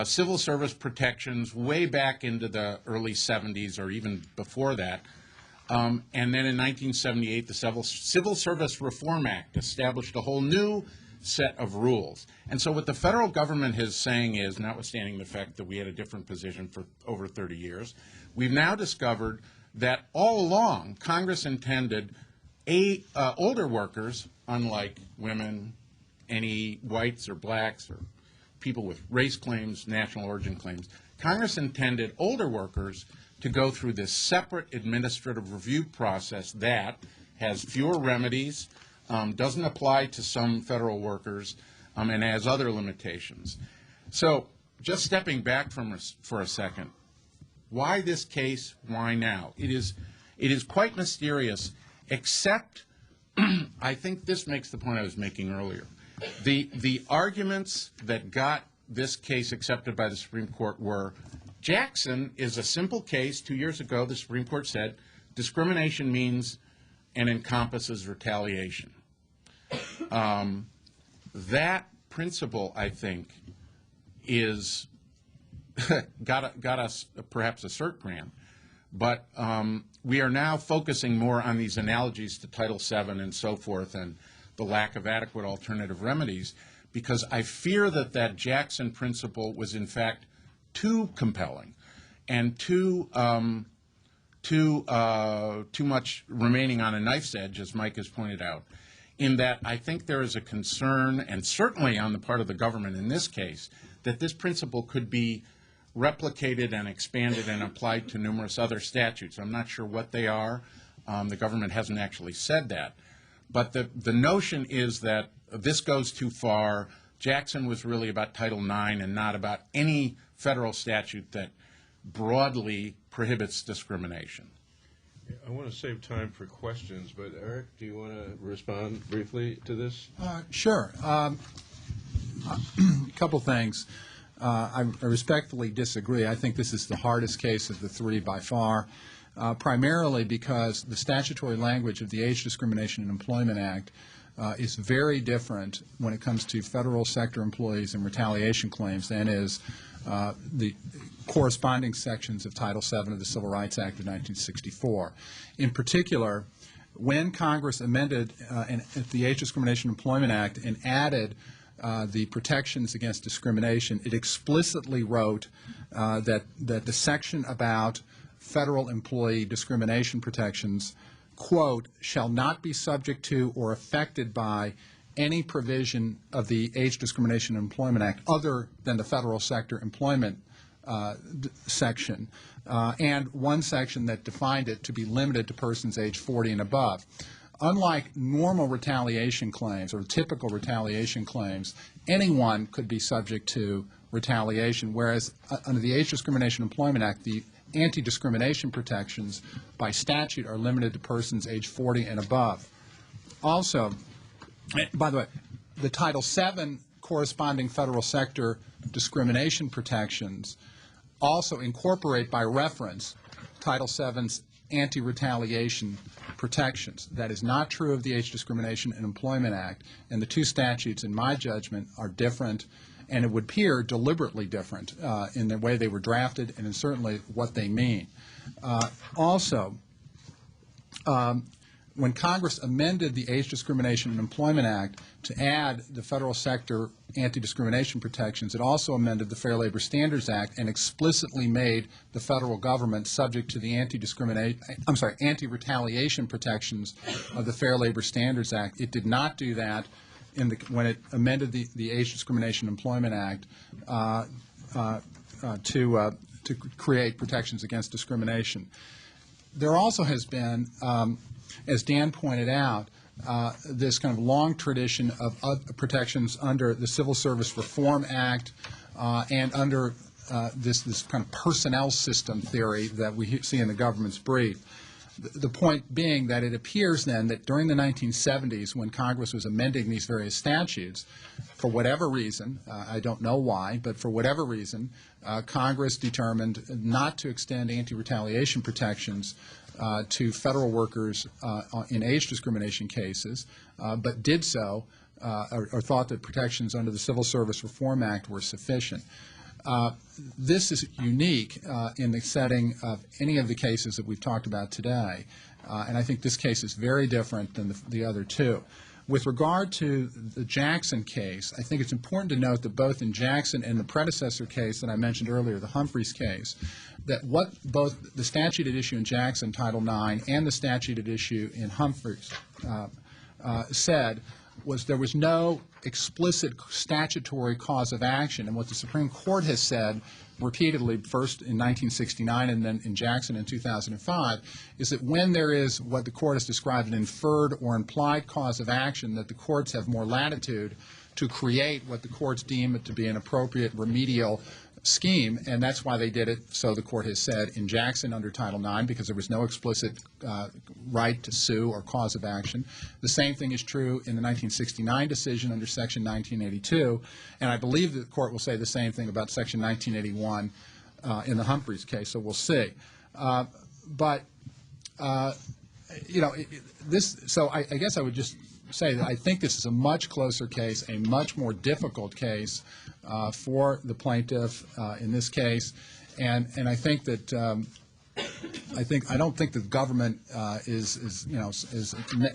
civil service protections way back into the early 70s or even before that. And then in 1978, the Civil Service Reform Act established a whole new set of rules. And so what the federal government is saying is, notwithstanding the fact that we had a different position for over 30 years, we've now discovered that all along Congress intended older workers, unlike women, any whites or blacks or people with race claims, national origin claims, Congress intended older workers to go through this separate administrative review process that has fewer remedies, doesn't apply to some federal workers, and has other limitations. So just stepping back for a second, why this case? Why now? It is quite mysterious, except I think this makes the point I was making earlier. The arguments that got this case accepted by the Supreme Court were Jackson is a simple case. 2 years ago, the Supreme Court said discrimination means and encompasses retaliation. That principle, I think, is got us perhaps a cert grant, but we are now focusing more on these analogies to Title VII and so forth and the lack of adequate alternative remedies, because I fear that Jackson principle was in fact too compelling and too much remaining on a knife's edge, as Mike has pointed out, in that I think there is a concern, and certainly on the part of the government in this case, that this principle could be replicated and expanded and applied to numerous other statutes. I'm not sure what they are. The government hasn't actually said that. But the notion is that this goes too far. Jackson was really about Title IX and not about any federal statute that broadly prohibits discrimination. I want to save time for questions, but Eric, do you want to respond briefly to this? Sure. A couple things. I respectfully disagree. I think this is the hardest case of the three by far, primarily because the statutory language of the Age Discrimination in Employment Act is very different when it comes to federal sector employees and retaliation claims than is the corresponding sections of Title VII of the Civil Rights Act of 1964. In particular, when Congress amended the Age Discrimination in Employment Act and added the protections against discrimination, it explicitly wrote that the section about federal employee discrimination protections, quote, shall not be subject to or affected by any provision of the Age Discrimination in Employment Act other than the federal sector employment section, and one section that defined it to be limited to persons age 40 and above. Unlike normal retaliation claims or typical retaliation claims, anyone could be subject to retaliation, whereas under the Age Discrimination in Employment Act, the anti-discrimination protections by statute are limited to persons age 40 and above. Also, by the way, the Title VII corresponding federal sector discrimination protections also incorporate by reference Title VII's anti-retaliation protections. That is not true of the Age Discrimination in Employment Act, and the two statutes, in my judgment, are different, and it would appear deliberately different in the way they were drafted and in certainly what they mean. Also, when Congress amended the Age Discrimination in Employment Act to add the federal sector anti-discrimination protections, it also amended the Fair Labor Standards Act and explicitly made the federal government subject to the anti-retaliation protections of the Fair Labor Standards Act. It did not do that when it amended the Age Discrimination in Employment Act to create protections against discrimination. There also has been, as Dan pointed out, this kind of long tradition of protections under the Civil Service Reform Act and under this kind of personnel system theory that we see in the government's brief. The point being that it appears then that during the 1970s, when Congress was amending these various statutes, for whatever reason, I don't know why, but for whatever reason, Congress determined not to extend anti-retaliation protections to federal workers in age discrimination cases, but did so or thought that protections under the Civil Service Reform Act were sufficient. This is unique in the setting of any of the cases that we've talked about today, and I think this case is very different than the other two. With regard to the Jackson case, I think it's important to note that both in Jackson and the predecessor case that I mentioned earlier, the Humphreys case, that what both the statute at issue in Jackson, Title IX, and the statute at issue in Humphreys said was there was no explicit statutory cause of action. And what the Supreme Court has said repeatedly, first in 1969 and then in Jackson in 2005, is that when there is what the Court has described an inferred or implied cause of action, that the courts have more latitude to create what the courts deem it to be an appropriate remedial scheme, and that's why they did it, so the Court has said, in Jackson under Title IX, because there was no explicit right to sue or cause of action. The same thing is true in the 1969 decision under Section 1982, and I believe the Court will say the same thing about Section 1981 in the Humphreys case, so we'll see. So I guess I would just say that I think this is a much closer case, a much more difficult case for the plaintiff in this case, and I think that I don't think the government is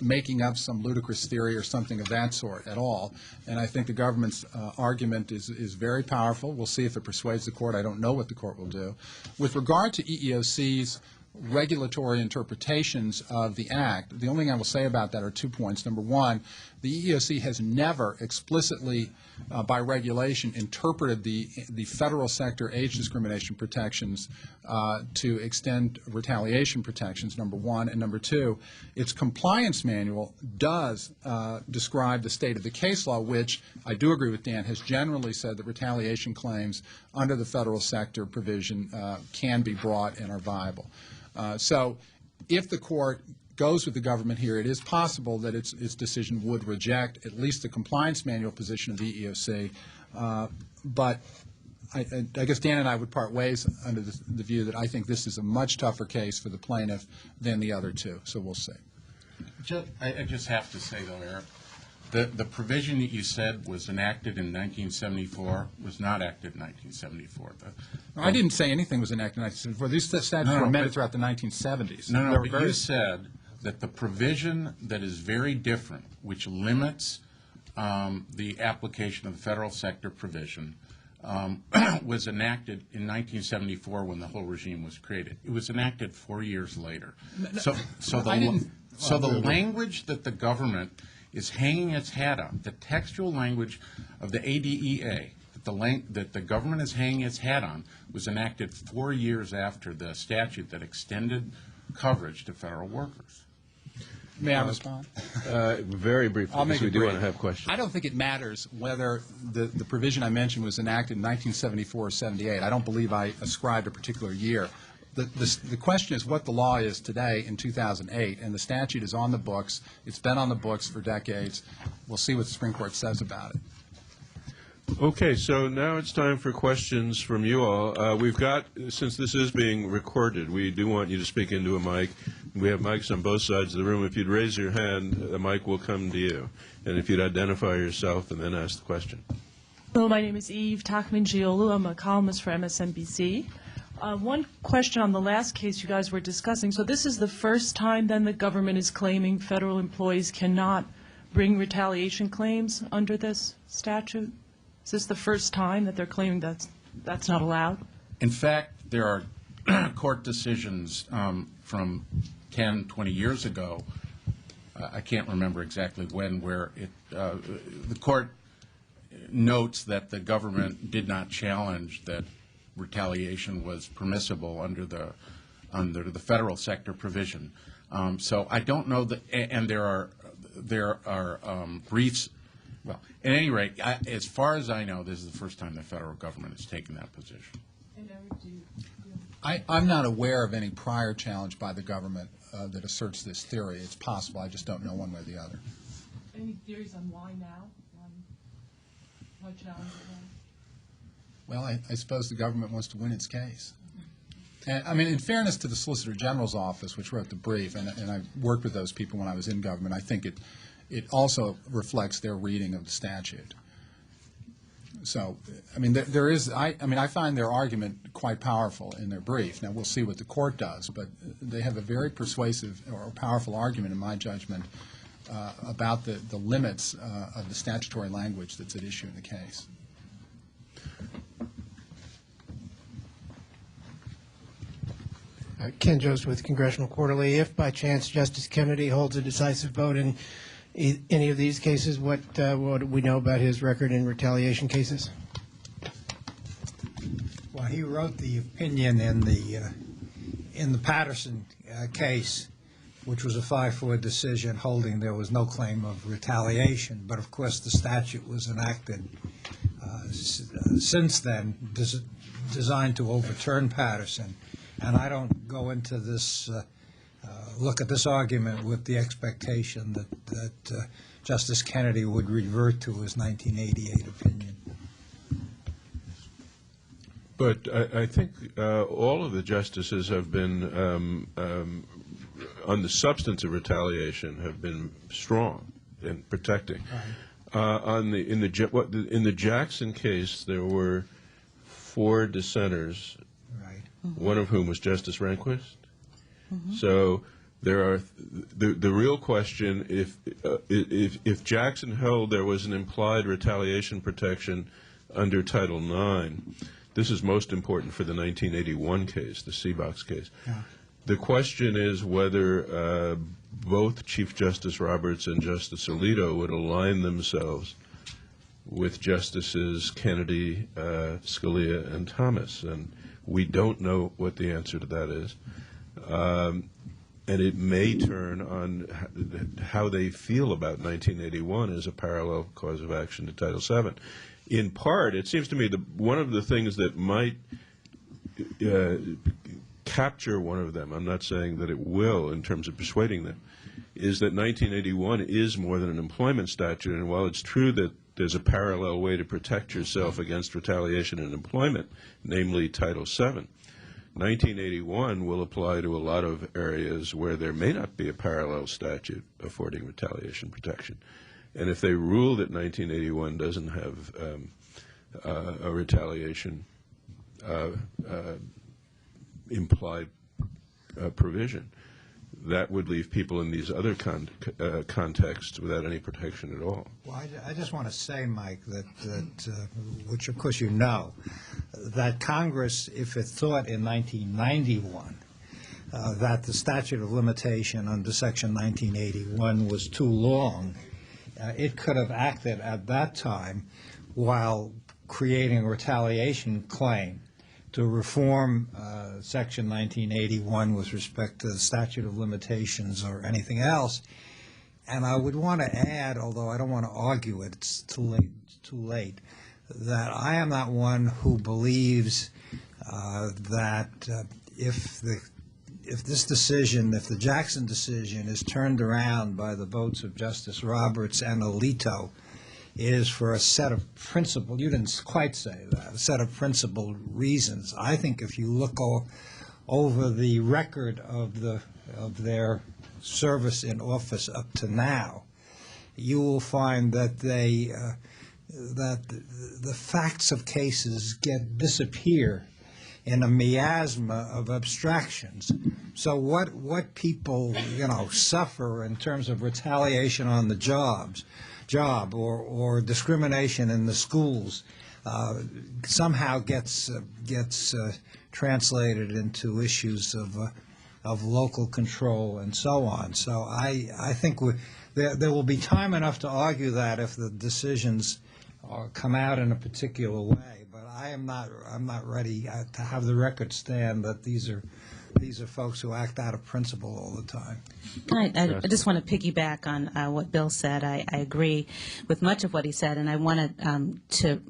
making up some ludicrous theory or something of that sort at all, and I think the government's argument is very powerful. We'll see if it persuades the Court. I don't know what the Court will do. With regard to EEOC's regulatory interpretations of the Act, the only thing I will say about that are 2 points. Number one, the EEOC has never explicitly, by regulation, interpreted the federal sector age discrimination protections to extend retaliation protections, number one. And number two, its compliance manual does describe the state of the case law, which I do agree with Dan, has generally said that retaliation claims under the federal sector provision can be brought and are viable. So if the Court goes with the government here, it is possible that its decision would reject at least the compliance manual position of the EEOC. But I guess Dan and I would part ways under the view that I think this is a much tougher case for the plaintiff than the other two. So we'll see. I just have to say, though, Eric, the provision that you said was enacted in 1974 was not acted in 1974. I didn't say anything was enacted in 1974. These statutes were amended throughout the 1970s. No, but you said that the provision that is very different, which limits the application of the federal sector provision, was enacted in 1974 when the whole regime was created. It was enacted 4 years later. So the language that the government is hanging its hat on, the textual language of the ADEA that the government is hanging its hat on, was enacted 4 years after the statute that extended coverage to federal workers. May I respond? Very briefly, because we do want to have questions. I don't think it matters whether the provision I mentioned was enacted in 1974 or 78. I don't believe I ascribed a particular year. The question is what the law is today in 2008, and the statute is on the books. It's been on the books for decades. We'll see what the Supreme Court says about it. Okay, so now it's time for questions from you all. We've got, since this is being recorded, we do want you to speak into a mic. We have mics on both sides of the room. If you'd raise your hand, the mic will come to you. And if you'd identify yourself and then ask the question. Hello, my name is Eve Takman-Giolu. I'm a columnist for MSNBC. One question on the last case you guys were discussing. So this is the first time then the government is claiming federal employees cannot bring retaliation claims under this statute? Is this the first time that they're claiming that's not allowed? In fact, there are court decisions from 10, 20 years ago, I can't remember exactly when, where the court notes that the government did not challenge that retaliation was permissible under the federal sector provision. So I don't know that, and there are briefs. Well, at any rate, as far as I know, this is the first time the federal government has taken that position. I'm not aware of any prior challenge by the government that asserts this theory. It's possible. I just don't know one way or the other. Any theories on why now? Why challenge it now? Well, I suppose the government wants to win its case. And, I mean, in fairness to the Solicitor General's office, which wrote the brief, and I worked with those people when I was in government, I think it also reflects their reading of the statute. So, I mean, I find their argument quite powerful in their brief. Now, we'll see what the court does, but they have a very persuasive or powerful argument, in my judgment, about the limits of the statutory language that's at issue in the case. Ken Jost with Congressional Quarterly. If by chance Justice Kennedy holds a decisive vote in any of these cases? What do we know about his record in retaliation cases? Well, he wrote the opinion in the Patterson case, which was a 5-4 decision holding there was no claim of retaliation. But of course, the statute was enacted since then, designed to overturn Patterson. And I don't go into this, look at this argument with the expectation that Justice Kennedy would revert to his 1988 opinion. But I think all of the justices have been, on the substance of retaliation, have been strong in protecting. Right. In the Jackson case, there were 4 dissenters, right. One of whom was Justice Rehnquist. Mm-hmm. So there are the real question: if Jackson held there was an implied retaliation protection under Title IX. This is most important for the 1981 case, the Seabox case. Yeah. The question is whether both Chief Justice Roberts and Justice Alito would align themselves with Justices Kennedy, Scalia, and Thomas. And we don't know what the answer to that is. And it may turn on how they feel about 1981 as a parallel cause of action to Title VII. In part, it seems to me that one of the things that might capture one of them, I'm not saying that it will in terms of persuading them, is that 1981 is more than an employment statute. And while it's true that there's a parallel way to protect yourself against retaliation in employment, namely Title VII, 1981 will apply to a lot of areas where there may not be a parallel statute affording retaliation protection. And if they rule that 1981 doesn't have a retaliation implied provision, that would leave people in these other contexts without any protection at all. Well, I just want to say, Mike, that which of course you know, that Congress, if it thought in 1991 that the statute of limitation under Section 1981 was too long, it could have acted at that time while creating a retaliation claim to reform Section 1981 with respect to the statute of limitations or anything else. And I would want to add, although I don't want to argue it, it's too late, that I am not one who believes that if this decision, if the Jackson decision is turned around by the votes of Justice Roberts and Alito, is for a set of principled, you didn't quite say that, a set of principled reasons. I think if you look over the record of their service in office up to now, you will find that that the facts of cases disappear in a miasma of abstractions. So what people suffer in terms of retaliation on the job or discrimination in the schools somehow gets translated into issues of local control and so on. So I think there will be time enough to argue that if the decisions come out in a particular way. But I'm not ready to have the record stand that these are folks who act out of principle all the time. I just want to piggyback on what Bill said. I agree with much of what he said, and I wanted to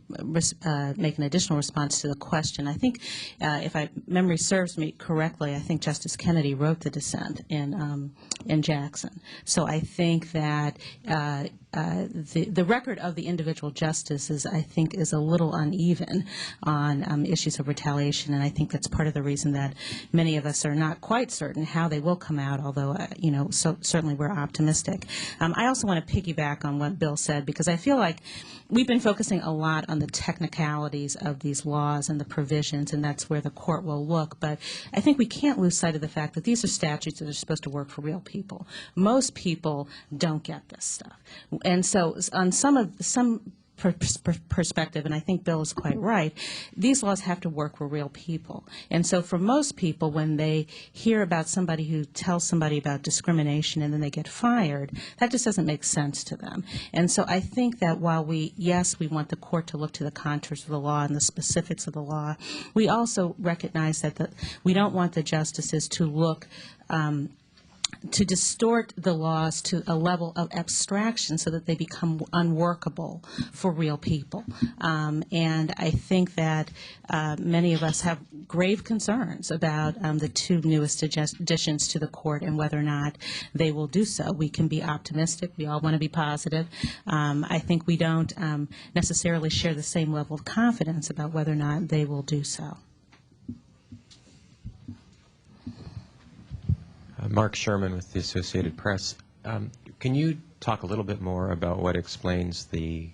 make an additional response to the question. I think, if memory serves me correctly, I think Justice Kennedy wrote the dissent in Jackson. So I think that the record of the individual justices, I think, is a little uneven on issues of retaliation, and I think that's part of the reason that many of us are not quite certain how they will come out, although, so certainly we're optimistic. I also want to piggyback on what Bill said, because I feel like we've been focusing a lot on the technicalities of these laws and the provisions, and that's where the court will look. But I think we can't lose sight of the fact that these are statutes that are supposed to work for real people. Most people don't get this stuff. And so on some perspective, and I think Bill is quite right, these laws have to work for real people. And so for most people, when they hear about somebody who tells somebody about discrimination and then they get fired, that just doesn't make sense to them. And so I think that while we want the court to look to the contours of the law and the specifics of the law, we also recognize that we don't want the justices to look to distort the laws to a level of abstraction so that they become unworkable for real people. And I think that many of us have grave concerns about the two newest additions to the court and whether or not they will do so. We can be optimistic. We all want to be positive. I think we don't necessarily share the same level of confidence about whether or not they will do so. Mark Sherman with the Associated Press. Can you talk a little bit more about what explains the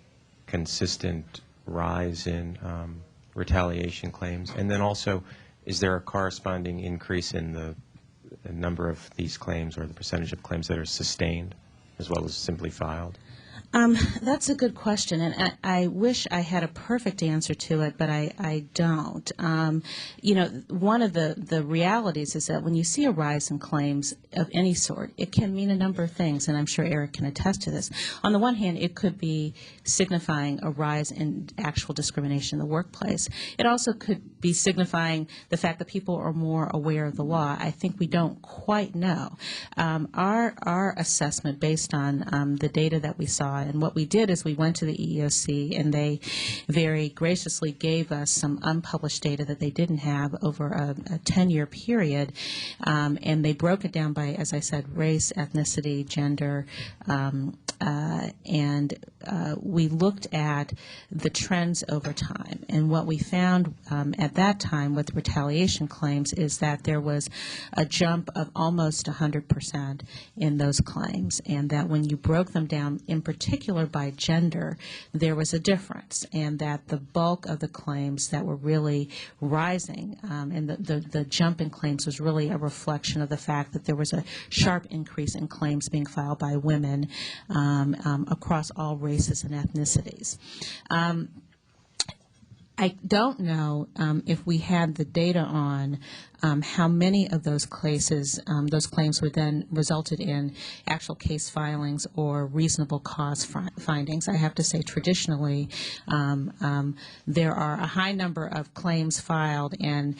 consistent rise in retaliation claims? And then also, is there a corresponding increase in the number of these claims or the percentage of claims that are sustained as well as simply filed? That's a good question, and I wish I had a perfect answer to it, but I don't. One of the realities is that when you see a rise in claims of any sort, it can mean a number of things, and I'm sure Eric can attest to this. On the one hand, it could be signifying a rise in actual discrimination in the workplace. It also could be signifying the fact that people are more aware of the law. I think we don't quite know. Our assessment based on the data that we saw, and what we did is we went to the EEOC and they very graciously gave us some unpublished data that they didn't have over a 10-year period, and they broke it down by, as I said, race, ethnicity, gender, and we looked at the trends over time. And what we found at that time with retaliation claims is that there was a jump of almost 100% in those claims, and that when you broke them down, in particular by gender, there was a difference, and that the bulk of the claims that were really rising and the jump in claims was really a reflection of the fact that there was a sharp increase in claims being filed by women across all races and ethnicities. I don't know if we had the data on how many of those cases, those claims were then resulted in actual case filings or reasonable cause findings. I have to say traditionally there are a high number of claims filed, and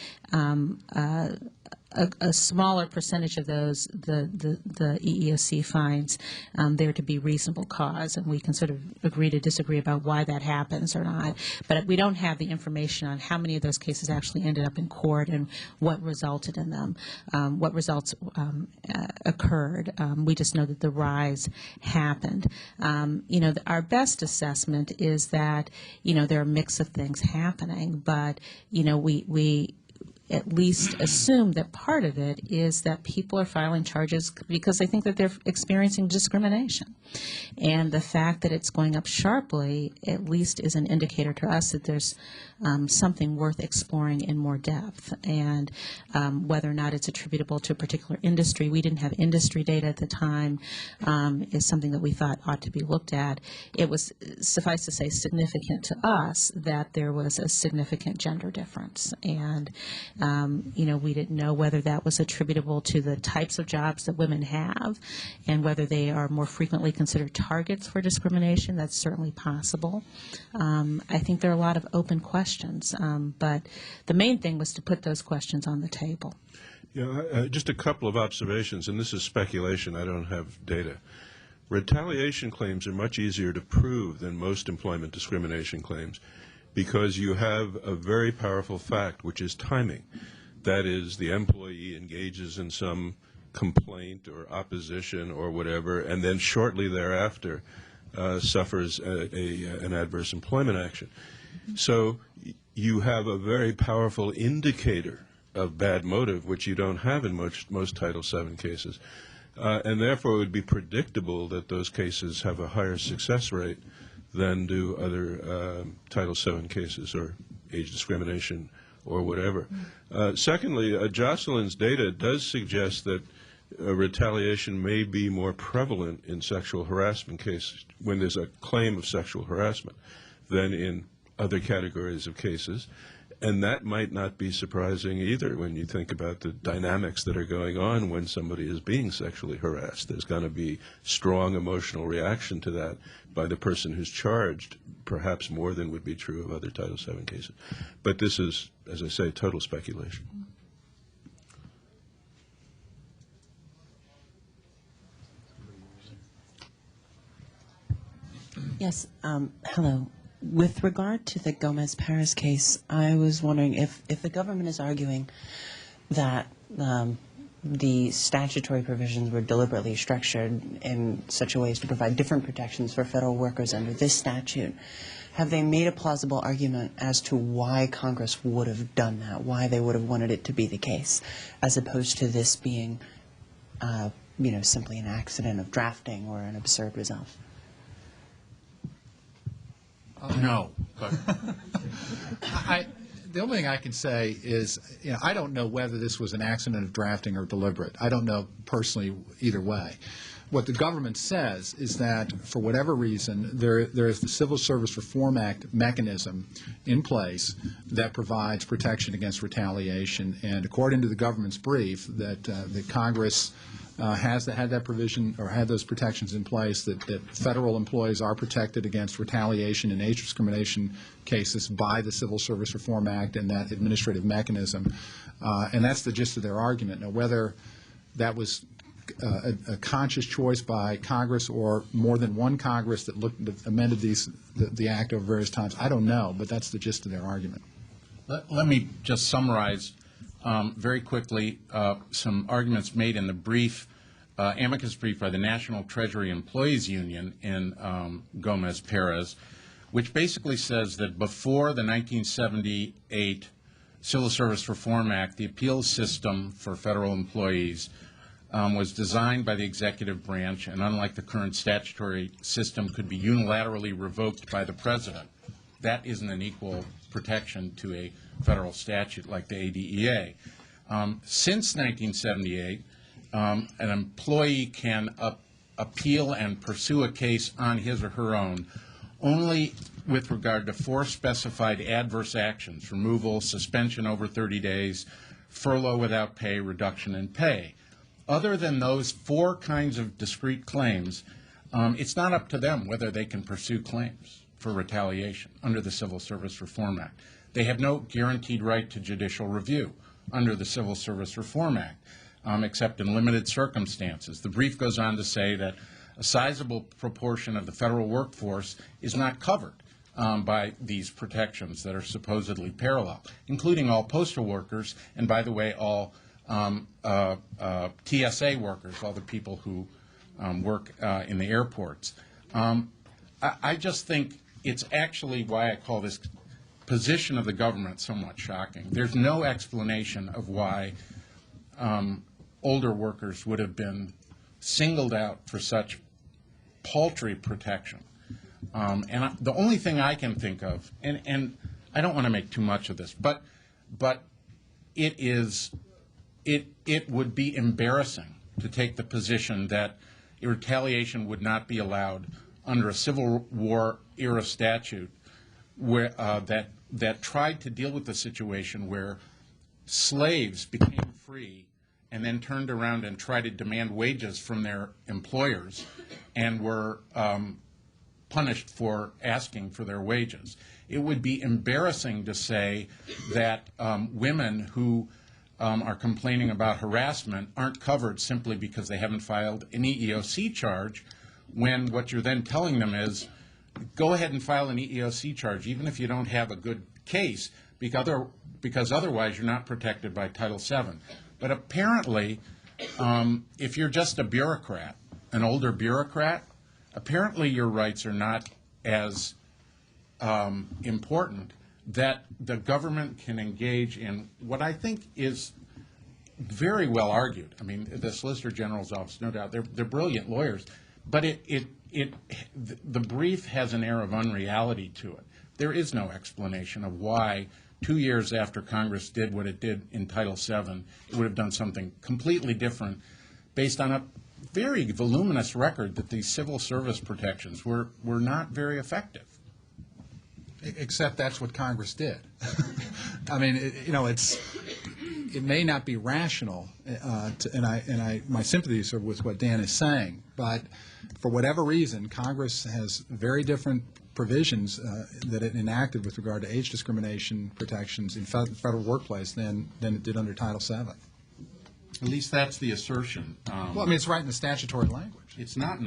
a smaller percentage of those the EEOC finds there to be reasonable cause, and we can sort of agree to disagree about why that happens or not. But we don't have the information on how many of those cases actually ended up in court and what resulted in them, what results occurred. We just know that the rise happened. Our best assessment is that there are a mix of things happening, but we at least assume that part of it is that people are filing charges because they think that they're experiencing discrimination. And the fact that it's going up sharply at least is an indicator to us that there's something worth exploring in more depth. And whether or not it's attributable to a particular industry, we didn't have industry data at the time, is something that we thought ought to be looked at. It was, suffice to say, significant to us that there was a significant gender difference. And we didn't know whether that was attributable to the types of jobs that women have and whether they are more frequently considered targets for discrimination. That's certainly possible. I think there are a lot of open questions, but the main thing was to put those questions on the table. Just a couple of observations, and this is speculation. I don't have data. Retaliation claims are much easier to prove than most employment discrimination claims, because you have a very powerful fact, which is timing. That is, the employee engages in some complaint or opposition or whatever, and then shortly thereafter suffers an adverse employment action. So you have a very powerful indicator of bad motive, which you don't have in most Title VII cases. And therefore it would be predictable that those cases have a higher success rate than do other Title VII cases or age discrimination or whatever. Secondly, Jocelyn's data does suggest that retaliation may be more prevalent in sexual harassment cases when there's a claim of sexual harassment. than in other categories of cases. And that might not be surprising either when you think about the dynamics that are going on when somebody is being sexually harassed. There's going to be strong emotional reaction to that by the person who's charged, perhaps more than would be true of other Title VII cases. But this is, as I say, total speculation. Yes, hello. With regard to the Gomez-Perez case, I was wondering if the government is arguing that the statutory provisions were deliberately structured in such a way as to provide different protections for federal workers under this statute, have they made a plausible argument as to why Congress would have done that, why they would have wanted it to be the case, as opposed to this being, simply an accident of drafting or an absurd result? No. But The only thing I can say is, I don't know whether this was an accident of drafting or deliberate. I don't know personally either way. What the government says is that for whatever reason, there is the Civil Service Reform Act mechanism in place that provides protection against retaliation. And according to the government's brief, that Congress had that provision or had those protections in place, that federal employees are protected against retaliation and age discrimination cases by the Civil Service Reform Act and that administrative mechanism. And that's the gist of their argument. Now, whether that was a conscious choice by Congress or more than one Congress that amended the Act over various times, I don't know, but that's the gist of their argument. let me just summarize very quickly some arguments made in the brief, amicus brief by the National Treasury Employees Union in Gomez-Perez, which basically says that before the 1978 Civil Service Reform Act, the appeals system for federal employees was designed by the executive branch, and unlike the current statutory system, could be unilaterally revoked by the president. That isn't an equal protection to a federal statute like the ADEA. Since 1978, an employee can appeal and pursue a case on his or her own only with regard to 4 specified adverse actions: removal, suspension over 30 days, furlough without pay, reduction in pay. Other than those 4 kinds of discrete claims, it's not up to them whether they can pursue claims for retaliation under the Civil Service Reform Act. They have no guaranteed right to judicial review under the Civil Service Reform Act, except in limited circumstances. The brief goes on to say that a sizable proportion of the federal workforce is not covered by these protections that are supposedly parallel, including all postal workers, and by the way, all TSA workers, all the people who work in the airports. I just think it's actually why I call this position of the government somewhat shocking. There's no explanation of why older workers would have been singled out for such paltry protection. And the only thing I can think of, and I don't want to make too much of this, but it would be embarrassing to take the position that retaliation would not be allowed under a Civil War era statute where that tried to deal with the situation where slaves became free and then turned around and tried to demand wages from their employers and were punished for asking for their wages. It would be embarrassing to say that women who are complaining about harassment aren't covered simply because they haven't filed an EEOC charge, when what you're then telling them is, go ahead and file an EEOC charge, even if you don't have a good case, because otherwise you're not protected by Title VII. But apparently, if you're just a bureaucrat, an older bureaucrat, apparently your rights are not as important that the government can engage in what I think is very well argued. I mean, the Solicitor General's office, no doubt, they're brilliant lawyers, but the brief has an air of unreality to it. There is no explanation of why 2 years after Congress did what it did in Title VII, it would have done something completely different based on a very voluminous record that these civil service protections were not very effective. Except that's what Congress did. I mean, it may not be rational, my sympathies are with what Dan is saying, but for whatever reason, Congress has very different provisions that it enacted with regard to age discrimination protections in federal workplace than it did under Title VII. At least that's the assertion. Well, I mean, it's right in the statutory language. It's not in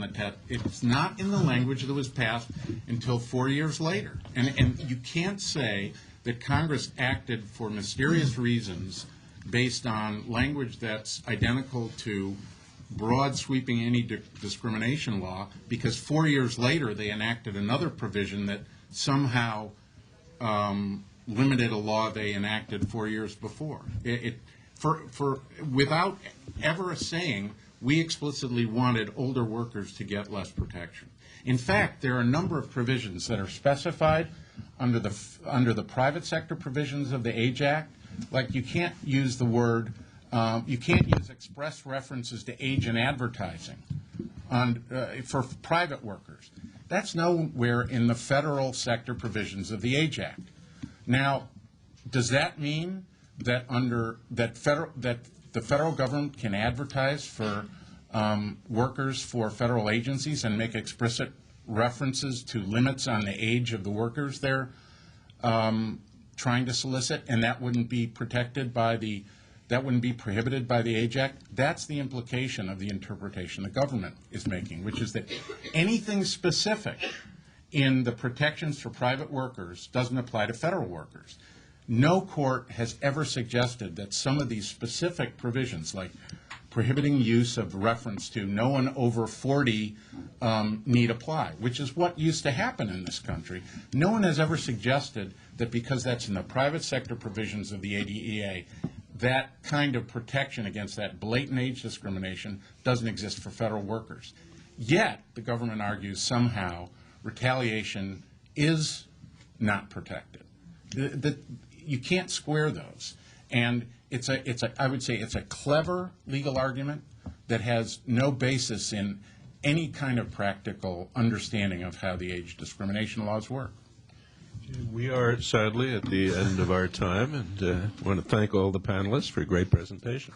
the language that was passed until 4 years later. And you can't say that Congress acted for mysterious reasons based on language that's identical to broad sweeping anti-discrimination law, because 4 years later they enacted another provision that somehow limited a law they enacted 4 years before. Without ever saying, we explicitly wanted older workers to get less protection. In fact, there are a number of provisions that are specified under the private sector provisions of the Age Act. Like, you can't use the word, you can't use express references to age in advertising for private workers. That's nowhere in the federal sector provisions of the Age Act. Now, does that mean that the federal government can advertise for workers for federal agencies and make explicit references to limits on the age of the workers they're trying to solicit, and that wouldn't be prohibited by the Age Act? That's the implication of the interpretation the government is making, which is that anything specific in the protections for private workers doesn't apply to federal workers. No court has ever suggested that some of these specific provisions, like prohibiting use of reference to no one over 40 need apply, which is what used to happen in this country. No one has ever suggested that because that's in the private sector provisions of the ADEA, that kind of protection against that blatant age discrimination doesn't exist for federal workers. Yet, the government argues somehow retaliation is not protected. You can't square those. And I would say it's a clever legal argument that has no basis in any kind of practical understanding of how the age discrimination laws work. We are sadly at the end of our time, and want to thank all the panelists for a great presentation.